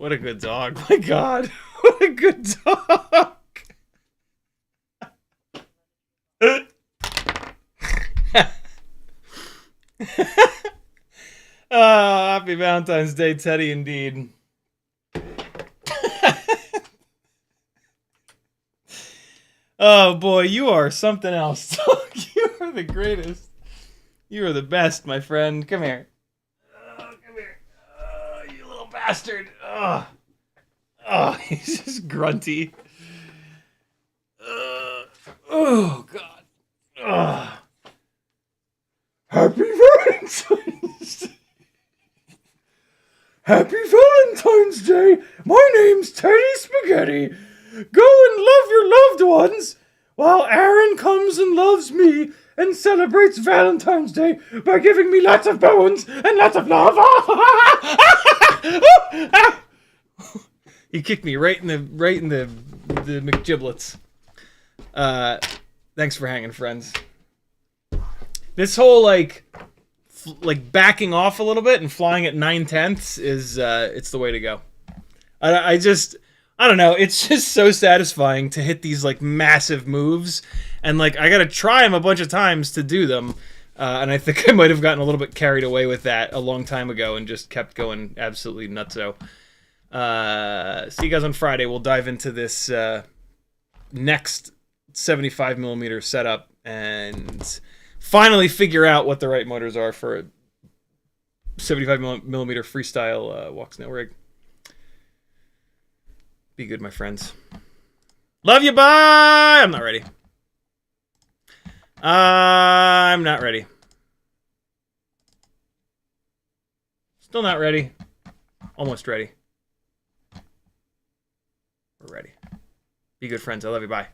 What a good dog. My God. What a good dog. Happy Valentine's Day, Teddy, indeed. Oh, boy, you are something else, dog. You are the greatest. You are the best, my friend. Come here. Come here. You little bastard. Oh, he's just grunty. Oh, God. Happy Valentine's Day. Happy Valentine's Day. My name's Teddy Spaghetti. Go and love your loved ones while Aaron comes and loves me and celebrates Valentine's Day by giving me lots of bones and lots of love. He kicked me right in the McGiblets. Thanks for hanging, friends. This whole like backing off a little bit and flying at 9/10 is it's the way to go. I don't know. It's just so satisfying to hit these like massive moves, and like I gotta try them a bunch of times to do them. And I think I might have gotten a little bit carried away with that a long time ago and just kept going absolutely nutso. See you guys on Friday. We'll dive into this next 75mm setup and finally figure out what the right motors are for a 75mm freestyle Walksnail rig. Be good, my friends. Love you, bye! I'm not ready. I'm not ready. Still not ready. Almost ready. We're ready. Be good, friends. I love you. Bye.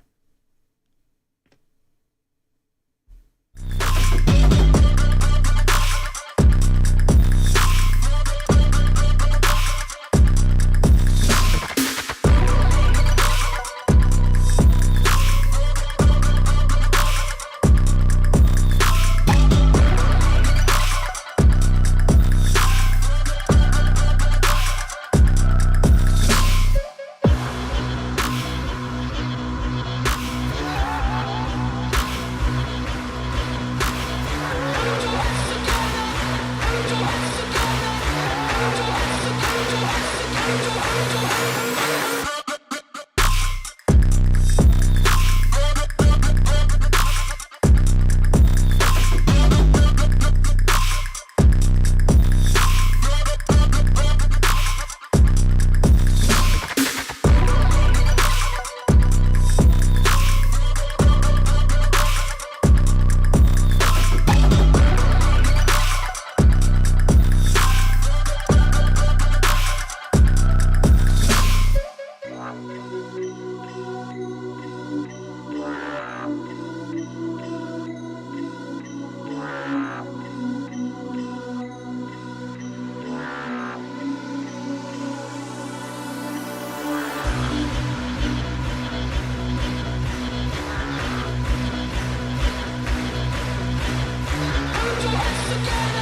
together.